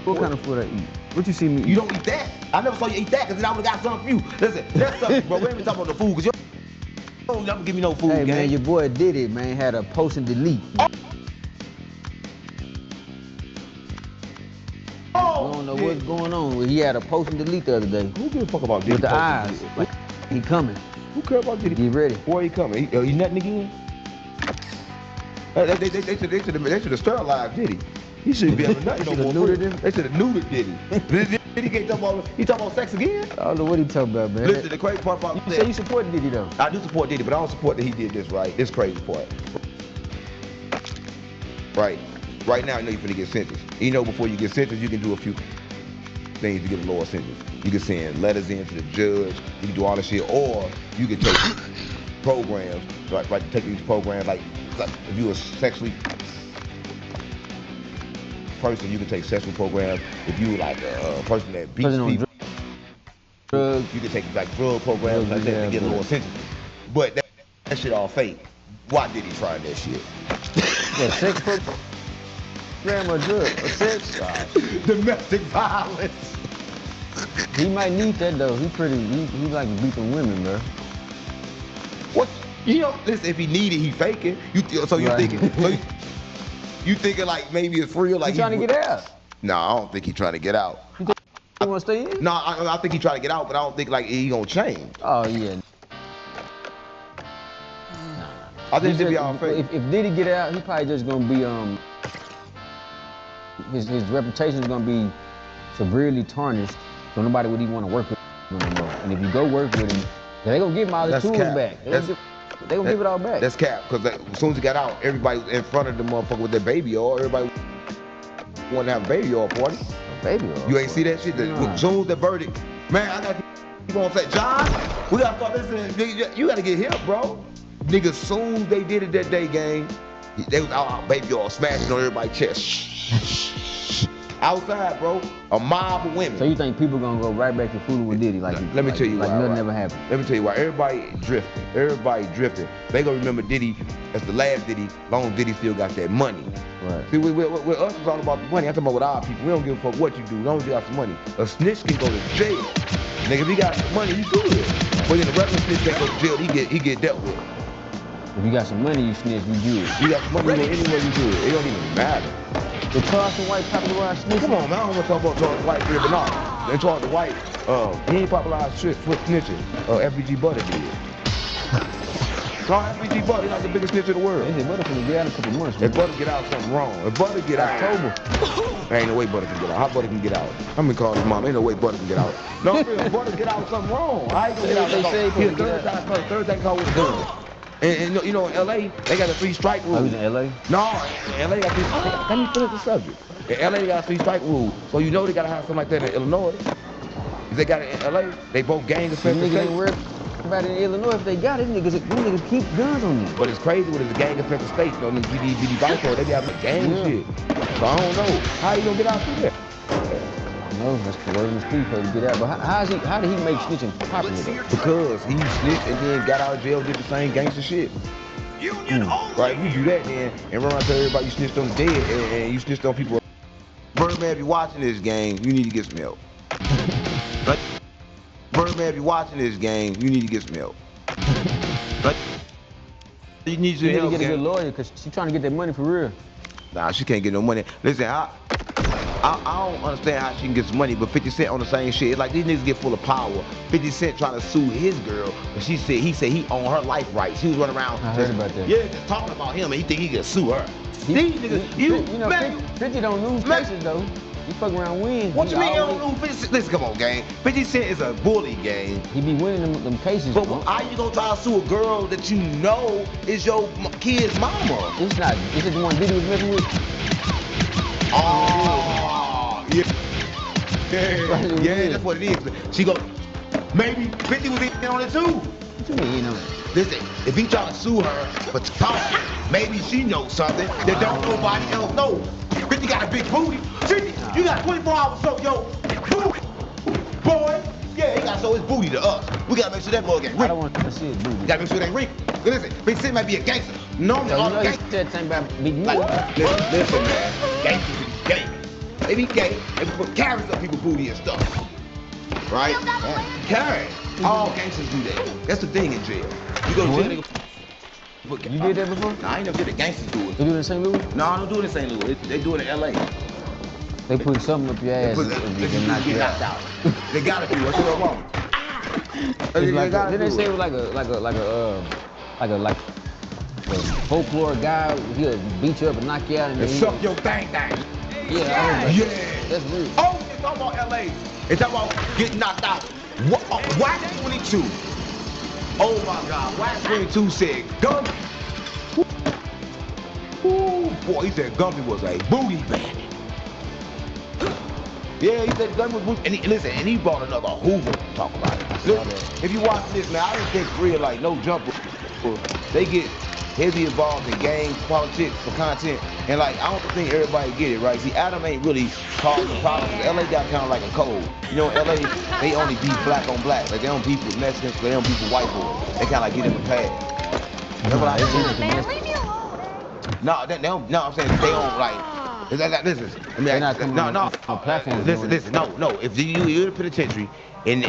what kind of food I eat. What you see me eat? You don't eat that. I never saw you eat that because then I would've got something for you. Listen, that's something, bro. We ain't even talking about the food because you don't never give me no food, Hey, gang. man, your boy did it, man. Had a post and delete. Oh, I don't know shit. what's going on. He had a post and delete the other day. Who gives a fuck about Diddy? With the posting eyes. shit? Like, he coming. Who care about Diddy? Get ready. Where he coming? He nutting again? They should have sterilized Diddy. He shouldn't be able to nut no Should've more. neutered him. They should have neutered Diddy. Diddy can't talk about. He talking about sex again? I don't know what he talking about, man. Listen, the crazy part about You say you support Diddy, though. I do support Diddy, but I don't support that he did this, right? This crazy part. Right now, you know you're finna get sentenced. You know, before you get sentenced, you can do a few things to get a lower sentence. You can send letters in to the judge, you can do all this shit, or you can take programs, like take these programs, like if you were sexually person, you can take sexual programs. If you like a person that beats Person on people, drugs. you can take like drug programs like that to get a lower sentence. But that shit all fake. Why did he try that shit? What, sex program or drug? Or sex? Domestic violence. He might need that, though. He like to beat them women, bro. What? You know, listen, if he needed, he faking. So you Right. thinking, you thinking like maybe it's real, like He trying to get out. No, I don't think he trying to get out. You want to stay in? No, I think he trying to get out, but I don't think like he gonna change. Oh yeah. I think he'll be all fake. If Diddy get out, he probably just gonna be his reputation is gonna be severely tarnished, so nobody would even want to work with him anymore. And if you go work with him, they gonna give him all his That's tools cap. back. They gonna give it all back. That's cap, because as soon as he got out, everybody was in front of the motherfucker with their baby oil. Everybody wanted to have a baby oil party. Baby oil. You ain't see that shit? As soon as the verdict, man, I got keep on saying, John, we gotta start listening. Nigga, you gotta get help, bro. Niggas, soon as they did it that day, gang, they was out baby oil smashing on everybody's chest. Outside, bro, a mob of women. So you think people gonna go right back to fooling with Diddy like? Let me tell you like why. nothing ever happened. Let me tell you why. Everybody drifting. Everybody drifting. They gonna remember Diddy as the last Diddy, long as Diddy still got that money. Right. See, with us, it's all about the money. I'm talking about with our people. We don't give a fuck what you do, as long as you got some money. A snitch can go to jail. Nigga, if he got some money, he good. But then the regular snitch can't go to jail. He get dealt with. If you got some money, you snitch, you good. You got some money, you go anywhere you good. It don't even matter. The Charleston White popularized snitching. Come on, man. I don't want to talk about Charles White here, but no. Then Charles White, he ain't popularized shit with snitching. FBG Butter did. No, FBG Butter, he's not the biggest snitch in the world. They said Butter finna get out in a couple months. If Butter get out, something wrong. If Butter get out, October. There ain't no way Butter can get out. How Butter can get out? I'm gonna call his mom. Ain't no way Butter can get out. No, if Butter get out, something wrong. I ain't gonna get out. They say he He gonna get out. third time call with a gun. And you know, in LA, they got a 3-strike rule. Oh, he's in LA? No, in LA got 3 strike. Let me finish the subject. In LA, they got a 3-strike rule. So you know they gotta have something like that in Illinois. If they got it in LA, they both gang offensive Niggas states. ain't worried about it in Illinois. If they got it, them niggas keep guns on them. But it's crazy when it's a gang offensive state. You know, them GD Vico, they be having gang shit. So I don't know. How you gonna get out through there? No, that's the word in the street for to get out. But how did he make snitching popular though? Because he snitched and then got out of jail, did the same gangster shit. Right, you do that then and run around and tell everybody you snitched on dead and you snitched on people. Birdman, if you're watching this game, you need to get some help. But Birdman, if you're watching this game, you need to get some help. But you need You to need to help. get a Gang. good lawyer because she's trying to get that money for real. Nah, she can't get no money. Listen, I don't understand how she can get some money, but 50 Cent on the same shit. It's like these niggas get full of power. 50 Cent trying to sue his girl, but he said he owned her life rights. He was running around. I heard about that. Yeah, just talking about him, and he think he can sue her. These niggas, You know, man, 50 don't lose man. cases though. You fuck around win. What you mean you always- don't lose 50 Cent? Listen, come on, gang. 50 Cent is a bully, gang. He be winning them cases. But bro. how you gonna try to sue a girl that you know is your kid's mama? It's not. Is it the one Diddy was messing with? Oh, yeah. Yeah, that's what it is. She go, maybe 50 was in on it too. What you mean, you know? Listen, if he try to sue her for talking, maybe she knows something that don't nobody else know. 50 got a big booty. 50, you got 24 hours so yo, booty, boy. Yeah, he got to show his booty to us. We gotta make sure that mug ain't I don't wrinkled. want to see it, dude. We gotta make sure it ain't wrinkled. But listen, 50 Cent might be a gangster. Normally, So, all you the know, he gangsters. said something about big Like, money. listen, man. Gangsters be gay. They be gay. They put carrots up people's booty and stuff. Right? Carrot. All gangsters do that. That's the thing in jail. You go to jail, nigga. You did that before? Nah, I ain't never did the gangsters do it. They do it in St. Louis? No, I don't do it in St. Louis. They do it in LA. They put something up your ass They and knock you knocked out. out. They gotta do it. What's wrong? It's like didn't they say it was like a folklore guy? He'll beat you up and knock you out and And then suck your thang. Yeah, I heard that. Yeah. That's real. Oh, it's talking about LA. It's talking about getting knocked out. Wax 22. Oh my God. Wax 22 said Gumby. Ooh, boy, he said Gumby was a booty bandit. Yeah, he said Gumby was booty. And listen, and he brought another Hoover to talk about it. Look, if you watch this, man, I just think real like no jumper. They get heavy involved in gangs, politics for content, and like I don't think everybody get it right. See, Adam ain't really causing problems. LA got kind of like a code. You know, LA they only beef black on black. Like they don't beef with Mexicans, they don't beef with white boys. They kind of like get in the past. That's what I think. Man, leave me alone. No, they don't. No, I'm saying they don't like. Listen, I mean, They're not coming no. on platforms Listen, doing no. If you're in the penitentiary and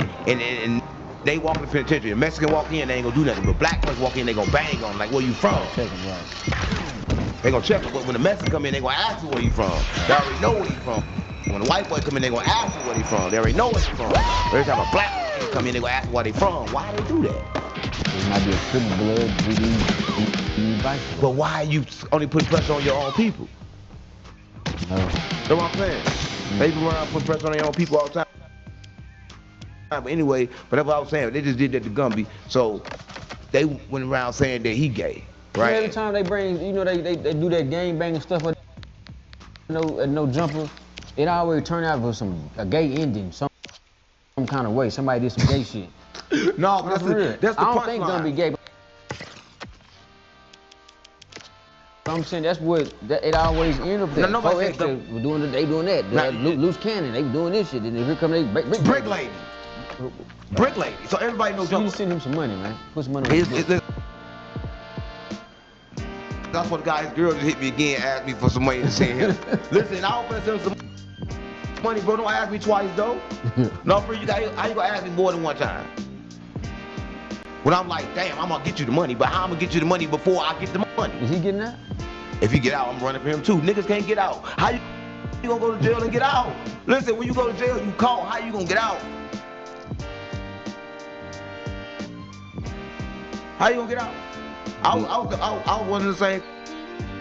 they walk in the penitentiary. A Mexican walk in, they ain't gonna do nothing. But black person walk in, they gonna bang on them, like, where you from? Check it out. They gonna check him. But when the Mexican come in, they gonna ask you where you from. They already know where you from. When the white boy come in, they gonna ask you where they from. They already know where you from. Every time a black person come in, they gonna ask where they from. Why they do that? It might be a triple blood, VD, But why you only put pressure on your own people? No. That's what I'm saying. They be running around putting pressure on their own people all the time. But anyway, but that's what I was saying. They just did that to Gumby. So they went around saying that he gay, right? Every time they bring, you know, they do that gang banging stuff with no jumper, it always turn out with a gay ending, some kind of way. Somebody did some gay shit. No, that's the I don't think Gumby gay. I'm saying that's what it always end up there. No, nobody said they doing that. Loose cannon, they doing this shit. And here come they brick lady. Brick lady. So everybody knows. So you send him some money, man. Put some money on his That's what the guy, his girl just hit me again, asked me for some money to send him. Listen, I don't send him some money, bro. Don't ask me twice, though. No, for you guys, how you gonna ask me more than one time? When I'm like, damn, I'm gonna get you the money, but how I'm gonna get you the money before I get the money? Is he getting out? If he get out, I'm running for him too. Niggas can't get out. How you gonna go to jail and get out? Listen, when you go to jail, you caught. How you gonna get out? How you gonna get out? I was wondering the same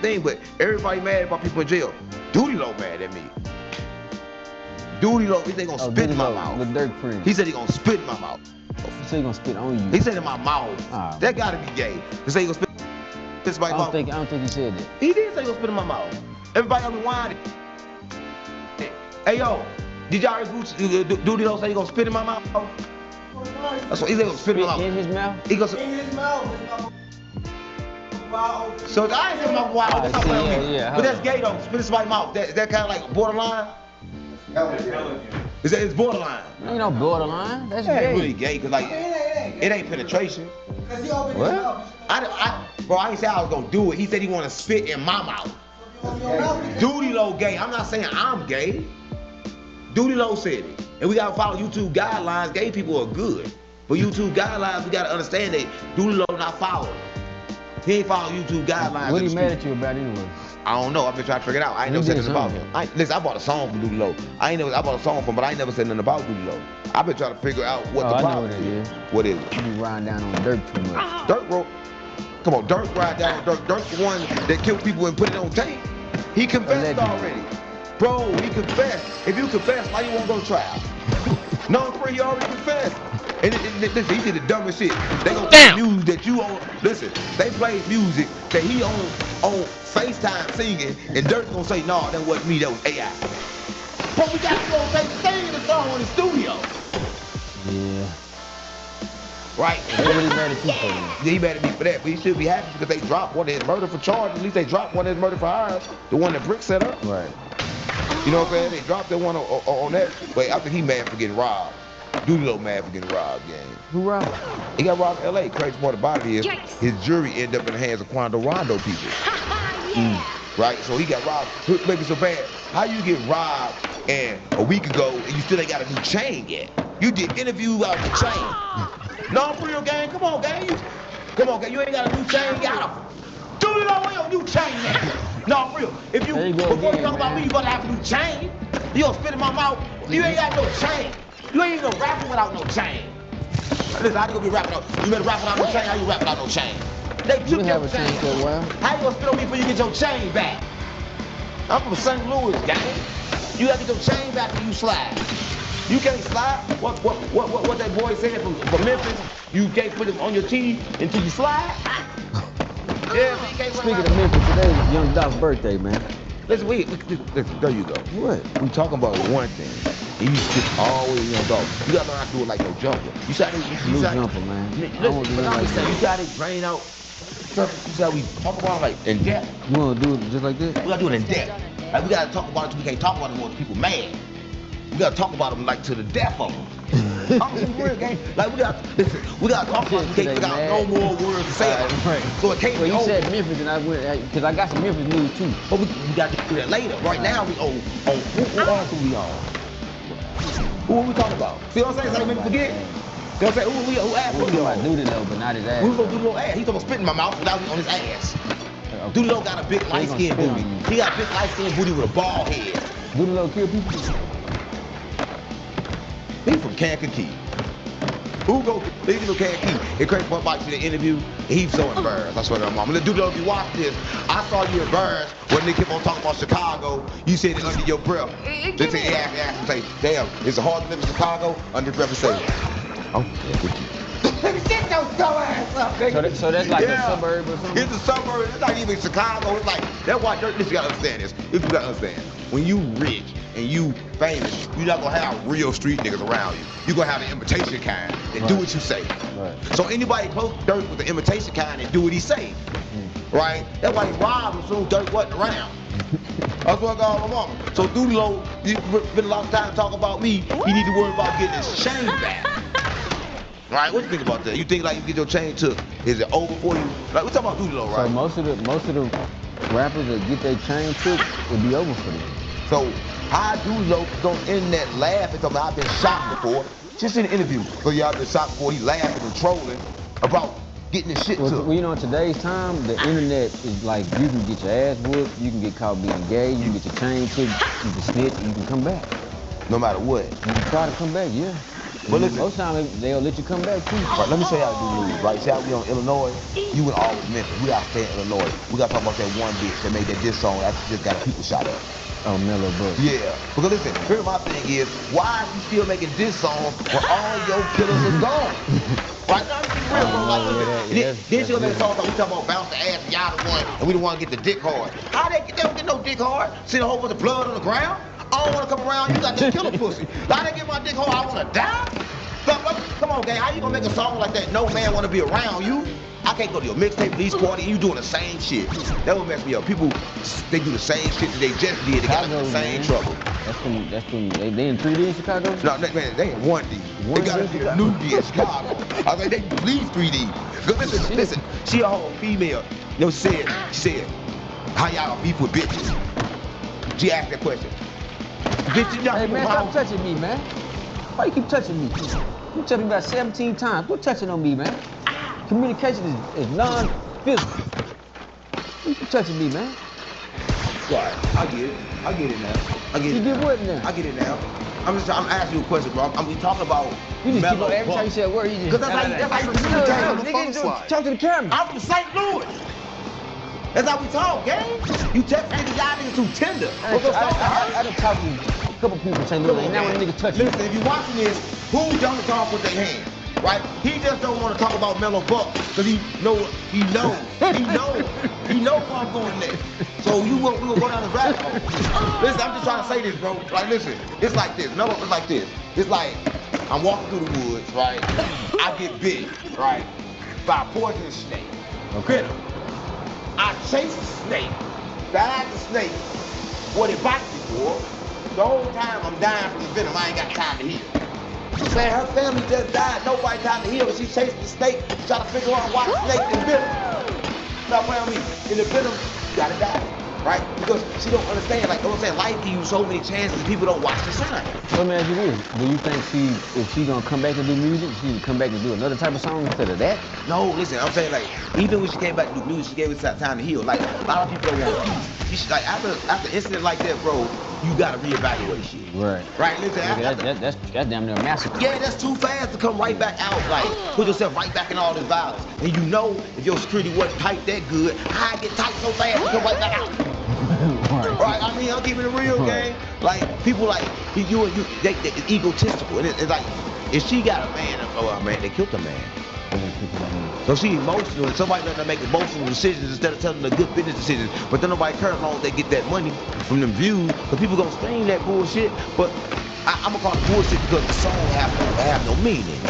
thing, but everybody mad about people in jail. Duty Low mad at me. Duty Low, he said he gonna spit in my mouth. The Dirk friend. He said he gonna spit in my mouth. He said he gonna spit on you. He said in my mouth. Oh. That gotta be gay. He said he gonna spit in my mouth. I don't think he said that. He did say he gonna spit in my mouth. Everybody else be whining. Hey yo, did y'all hear Duty Low say he gonna spit in my mouth? That's what he said he gonna spit in my mouth. In his mouth? He goes in his mouth. So I ain't saying my wild. Yeah. But that's gay though. Spit in somebody's mouth. That kind of like borderline. It's borderline. You know, borderline. That's It gay. ain't really gay because like it ain't penetration. What? Bro, I ain't say I was gonna do it. He said he want to spit in my mouth. Duty Low gay. I'm not saying I'm gay. Duty Low said it. And we gotta follow YouTube guidelines. Gay people are good. But YouTube guidelines, we gotta understand that Duty Low not following. He ain't follow YouTube guidelines. What he mad at you about anyway? I don't know. I've been trying to figure it out. I ain't never said nothing about him. Listen, I bought a song from Duty Low. I bought a song from him, but I ain't never said nothing about Duty Low. I've been trying to figure out what the problem is. What is it? You be riding down on Dirk too much. Dirk wrote. Come on, Dirk ride down on Dirk. Dirk's the one that killed people and put it on tape. He confessed already. Bro, he confessed. If you confess, why you won't go to trial? No, for he already confessed. And listen, he did the dumbest shit. They gonna play music that you on. Listen, they played music that he on FaceTime singing, and Dirk gonna say, no, that wasn't me, that was AI. But we got to go take sing the song in the studio. Yeah. Right. They really mad at you for that. Yeah, he mad at me for that, but he should be happy because they dropped one of his murder for charges. At least they dropped one of his murder for hires, the one that Brick set up. Right. You know what I'm saying? They dropped that one on that, but I think he mad for getting robbed. Duty Low mad for getting robbed, gang. Who robbed? He got robbed in L.A. Crazy part about it is his jury ended up in the hands of Quando Rondo people. Right? So he got robbed. Make it so bad. How you get robbed and a week ago and you still ain't got a new chain yet? You did interviews out the chain. No, for real, gang. Come on, gang. Come on, gang. You ain't got a new chain. Got him. Duty Low, where your new chain at? No, for real. If you, before you talk about me, you gotta have a new chain. You gonna spit in my mouth. You ain't got no chain. You ain't gonna rap without no chain. Listen, how you gonna be rapping out? You better rap without no chain. How you rap without no chain? They took your chain for a while. How you gonna spit on me before you get your chain back? I'm from St. Louis, gang. You gotta get your chain back when you slide. You can't slide. What that boy said from Memphis? You can't put it on your teeth until you slide. Yeah, so you can't. Speaking of Memphis, today is Young Doc's birthday, man. Listen, there you go. What? We talking about one thing. And you just always Young Dog. You gotta learn how to do it like no jumper. You said New jumper, man. Listen, but I'm saying you gotta drain out stuff. You said we talk about it like in depth. You wanna do it just like this? We gotta do it in depth. Like we gotta talk about it till we can't talk about it more. People mad. We gotta talk about them like to the death of them. I'm just real, gang. Like we gotta talk about it. We can't figure out no more words to say about it. Right. So it can't Well, be you over. said Memphis, and I went because I got some Memphis news too. But we got to do that later. Right now we on who else are we on? Who are we talking about? See what I'm saying? So I make me forget. Cause I say, who asked We me talking about though? Doolittle, but not his ass. We was gonna do little ass. He talking about spit in my mouth without on his ass. Okay. Doolittle got a big So he light gonna skin spit on booty. you. He got a big light skin booty with a bald head. Doolittle kill people. He from Kankakee. Who go to little Kankakee? It crazy one bite to the interview. He's so embarrassed. I swear to my mom. Little Doolittle, if you watch this, I saw you embarrassed when they kept on talking about Chicago. You said it under your breath. They say, ask him, say, damn, is it hard to live in Chicago? Under your breath and say, oh, shut your dumb ass up, nigga. So that's like a suburb or something? It's a suburb. It's not even Chicago. It's like, that's why, listen, you gotta understand this. If you gotta understand, when you rich and you famous, you're not gonna have real street niggas around you. You're gonna have the imitation kind that do what you say. Right. So anybody close to Dirt with the imitation kind and do what he say. Right? That's why he robbed him soon Dirt wasn't around. That's what I got my mama. So Doolittle, you spend a lot of time talking about me, he need to worry about getting his chain back. Right? What you think about that? You think like you get your chain took, is it over for you? Like we talking about Doolittle, right? So most of the rappers that get their chain took, it'd be over for them. So how Doolittle gonna end that laughing talking about I've been shot before? Just in the interview. So yeah, I've been shot before, he laughing and trolling about getting his shit took. Well, you know, in today's time, the internet is like you can get your ass whooped, you can get caught being gay, you can get your chain took, you can snitch, you can come back. No matter what. You can try to come back, yeah. But listen, most times they'll let you come back too. right, let me show you how to do news, right? See how we on Illinois? You and always Memphis. We out stay in Illinois. We gotta talk about that one bitch that made that diss song that just got people shot up. Oh, Mellow Buck. Yeah. Because listen, here's my thing is, why is you still making diss songs when all your killers are gone? Right now, I'm being real, bro. Like, then she'll make a song like we talking about bounce the ass and y'all the one, and we the one get the dick hard. How they don't get no dick hard? See a whole bunch of blood on the ground? I don't want to come around, you got that killer pussy. How they get my dick hard, I want to die? Come on, gang, how you gonna make a song like that? No man want to be around you. I can't go to your mixtape release party and you doing the same shit. That would mess me up. People, they do the same shit that they just did. They got the same trouble. That's when they in 3D in Chicago? No, man, they in 1D. They got to be a new D in Chicago. I mean, they leave 3D. Go listen, she a whole female. You know, she said, how y'all beef with bitches? She asked that question. Bitches, y'all Hey man, stop touching me, man. Why you keep touching me? You touched me about 17 times. Quit touching on me, man. Communication is non-physical. You keep touching me, man. Sorry, I get it. I get it now. I get it. You get what now? I get it now. I'm asking you a question, bro. We talking about You just keep Mellow on every Buck. time you say a word, you just. Cause that's how you communicate on the phone Nigga, slide. talk to the camera. I'm from St. Louis. That's how we talk, gang. You text niggas, y'all niggas too tender. I done talked to a couple people in St. Louis, and now when a nigga touch you. Listen, if you watching this, who don't talk with their hands? Right? He just don't want to talk about Mellow Buck because he know where I'm going next. So we gonna go down the rabbit hole. Listen, I'm just trying to say this, bro. Like, listen, it's like this. Mellow is like this. It's like I'm walking through the woods, right? I get bit, right, by a poisonous snake. Okay. I chase the snake, bag the snake, what it bites me for. The whole time I'm dying from the venom, I ain't got time to heal. Man, her family just died, nobody time to heal. She chased the snake, trying to figure out why the snake and bit her. Stop playing with me. In the venom, you gotta die. Right? Because she don't understand, like, you know what I'm saying? Life gives you so many chances and people don't watch the sign. Let me ask you this. Do you think if she gonna come back to do music, she would come back and do another type of song instead of that? No, listen, I'm saying, like, even when she came back to do music, she gave us time to heal. Like, a lot of people don't want peace. She should, like, after an incident like that, bro, you gotta reevaluate shit. Right. Right, listen, That's damn near a massacre. yeah, that's too fast to come right back out, like, put yourself right back in all this violence. And you know, if your security wasn't tight that good, how I get tight so fast to come right back out? Right, I mean, I'm keeping it real, gang. Like, people like, they egotistical. And it's like, if she got a man, they killed a man. So she emotional, and somebody let her make emotional decisions instead of telling her good business decisions. But then nobody cares as long as they get that money from them views. Because people gonna stream that bullshit. But I'm gonna call it bullshit because the song have no meaning.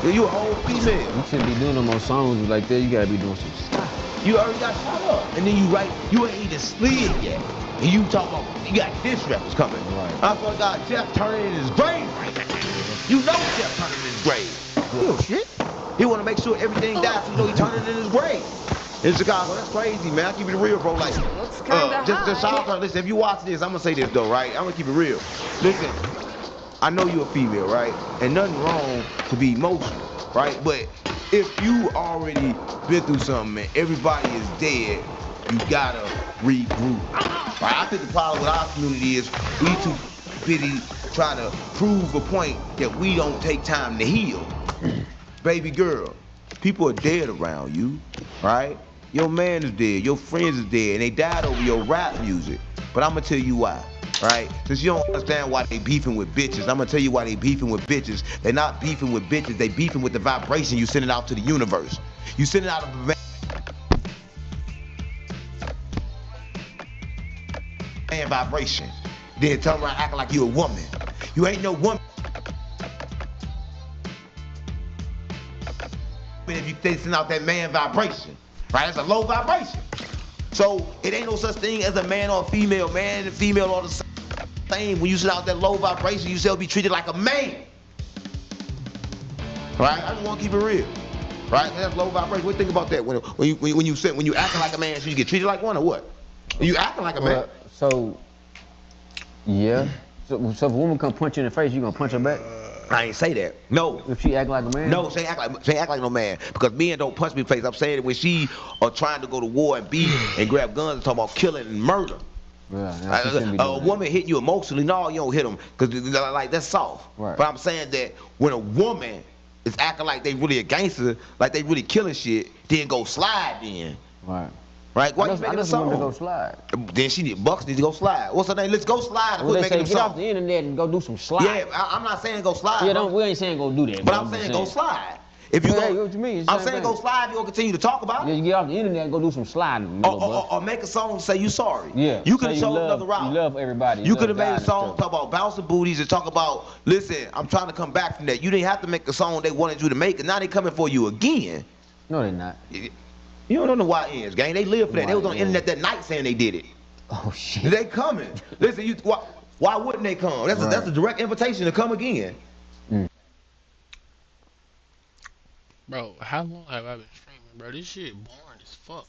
You a whole female. You shouldn't be doing no more songs like that. You gotta be doing some stuff. You already got shot up. And then you ain't even slid yet. And you talk about, you got diss records coming. Right. I swear to God, Jeff turning in his grave right now. You know Jeff turning in his grave. You know shit. He want to make sure everything dies so you know he turning in his grave. In Chicago, that's crazy, man. I keep it real, bro. Like, just shout out. Listen, if you watch this, I'm gonna say this though, right? I'm gonna keep it real. Listen, I know you're a female, right? And nothing wrong to be emotional, right? But if you already been through something and everybody is dead, you gotta regroup. Right? I think the problem with our community is we too busy trying to prove a point that we don't take time to heal. Baby girl, people are dead around you, right? Your man is dead, your friends is dead, and they died over your rap music. But I'm gonna tell you why, right? Since you don't understand why they beefing with bitches, I'm gonna tell you why they beefing with bitches. They're not beefing with bitches, they beefing with the vibration you sending out to the universe. You sending out a man vibration. Then turn around acting like you a woman. You ain't no woman if you send out that man vibration, right? It's a low vibration. So it ain't no such thing as a man or a female. Man and female are the same. When you send out that low vibration, you still be treated like a man. Right? I just want to keep it real. Right? That's low vibration. What do you think about that? When you acting like a man, so you get treated like one or what? You acting like a man. So, yeah. So if a woman come punch you in the face, you gonna punch her back? I ain't say that. No. If she act like a man? No, she ain't act like no man. Because men don't punch me in the face. I'm saying that when she are trying to go to war and beat and grab guns and talking about killing and murder. Yeah, a woman hitting you emotionally, no, you don't hit them. Because like that's soft. Right. But I'm saying that when a woman is acting like they really a gangster, like they really killing shit, then go slide then. Right. Right? Why you making a song? To go slide. Then she need Bucks need to go slide. What's her name? Let's go slide. Well, they say get off the internet and go do some slide. Yeah, I'm not saying go slide. Yeah, we ain't saying go do that. But I'm saying go slide. If you go, what you mean? I'm saying go slide. You gonna continue to talk about it. Yeah, you get off the internet and go do some sliding. Or make a song and say you sorry. Yeah. You could have chosen another route. You love everybody. You could have made a song talk about bouncing booties and talk about, listen, I'm trying to come back from that. You didn't have to make the song they wanted you to make, and now they coming for you again. No, they're not. You don't know the YNs, gang. They live for that. They was on the internet that night saying they did it. Oh shit. They coming. Listen, why wouldn't they come? That's a direct invitation to come again. Bro, how long have I been streaming, bro? This shit boring as fuck.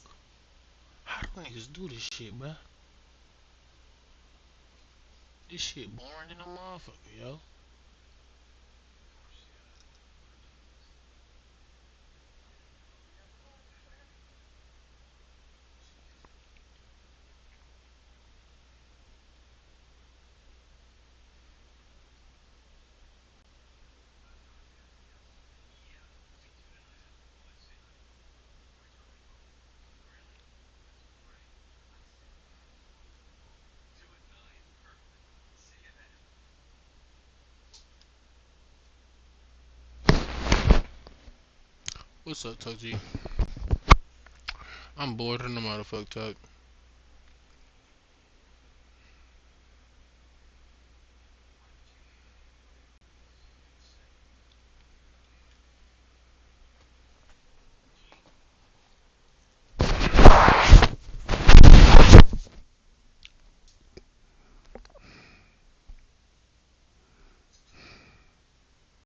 How do niggas do this shit, bro? This shit boring than a motherfucker, yo. What's up, Tuck G? I'm bored in the motherfucker, Tuck.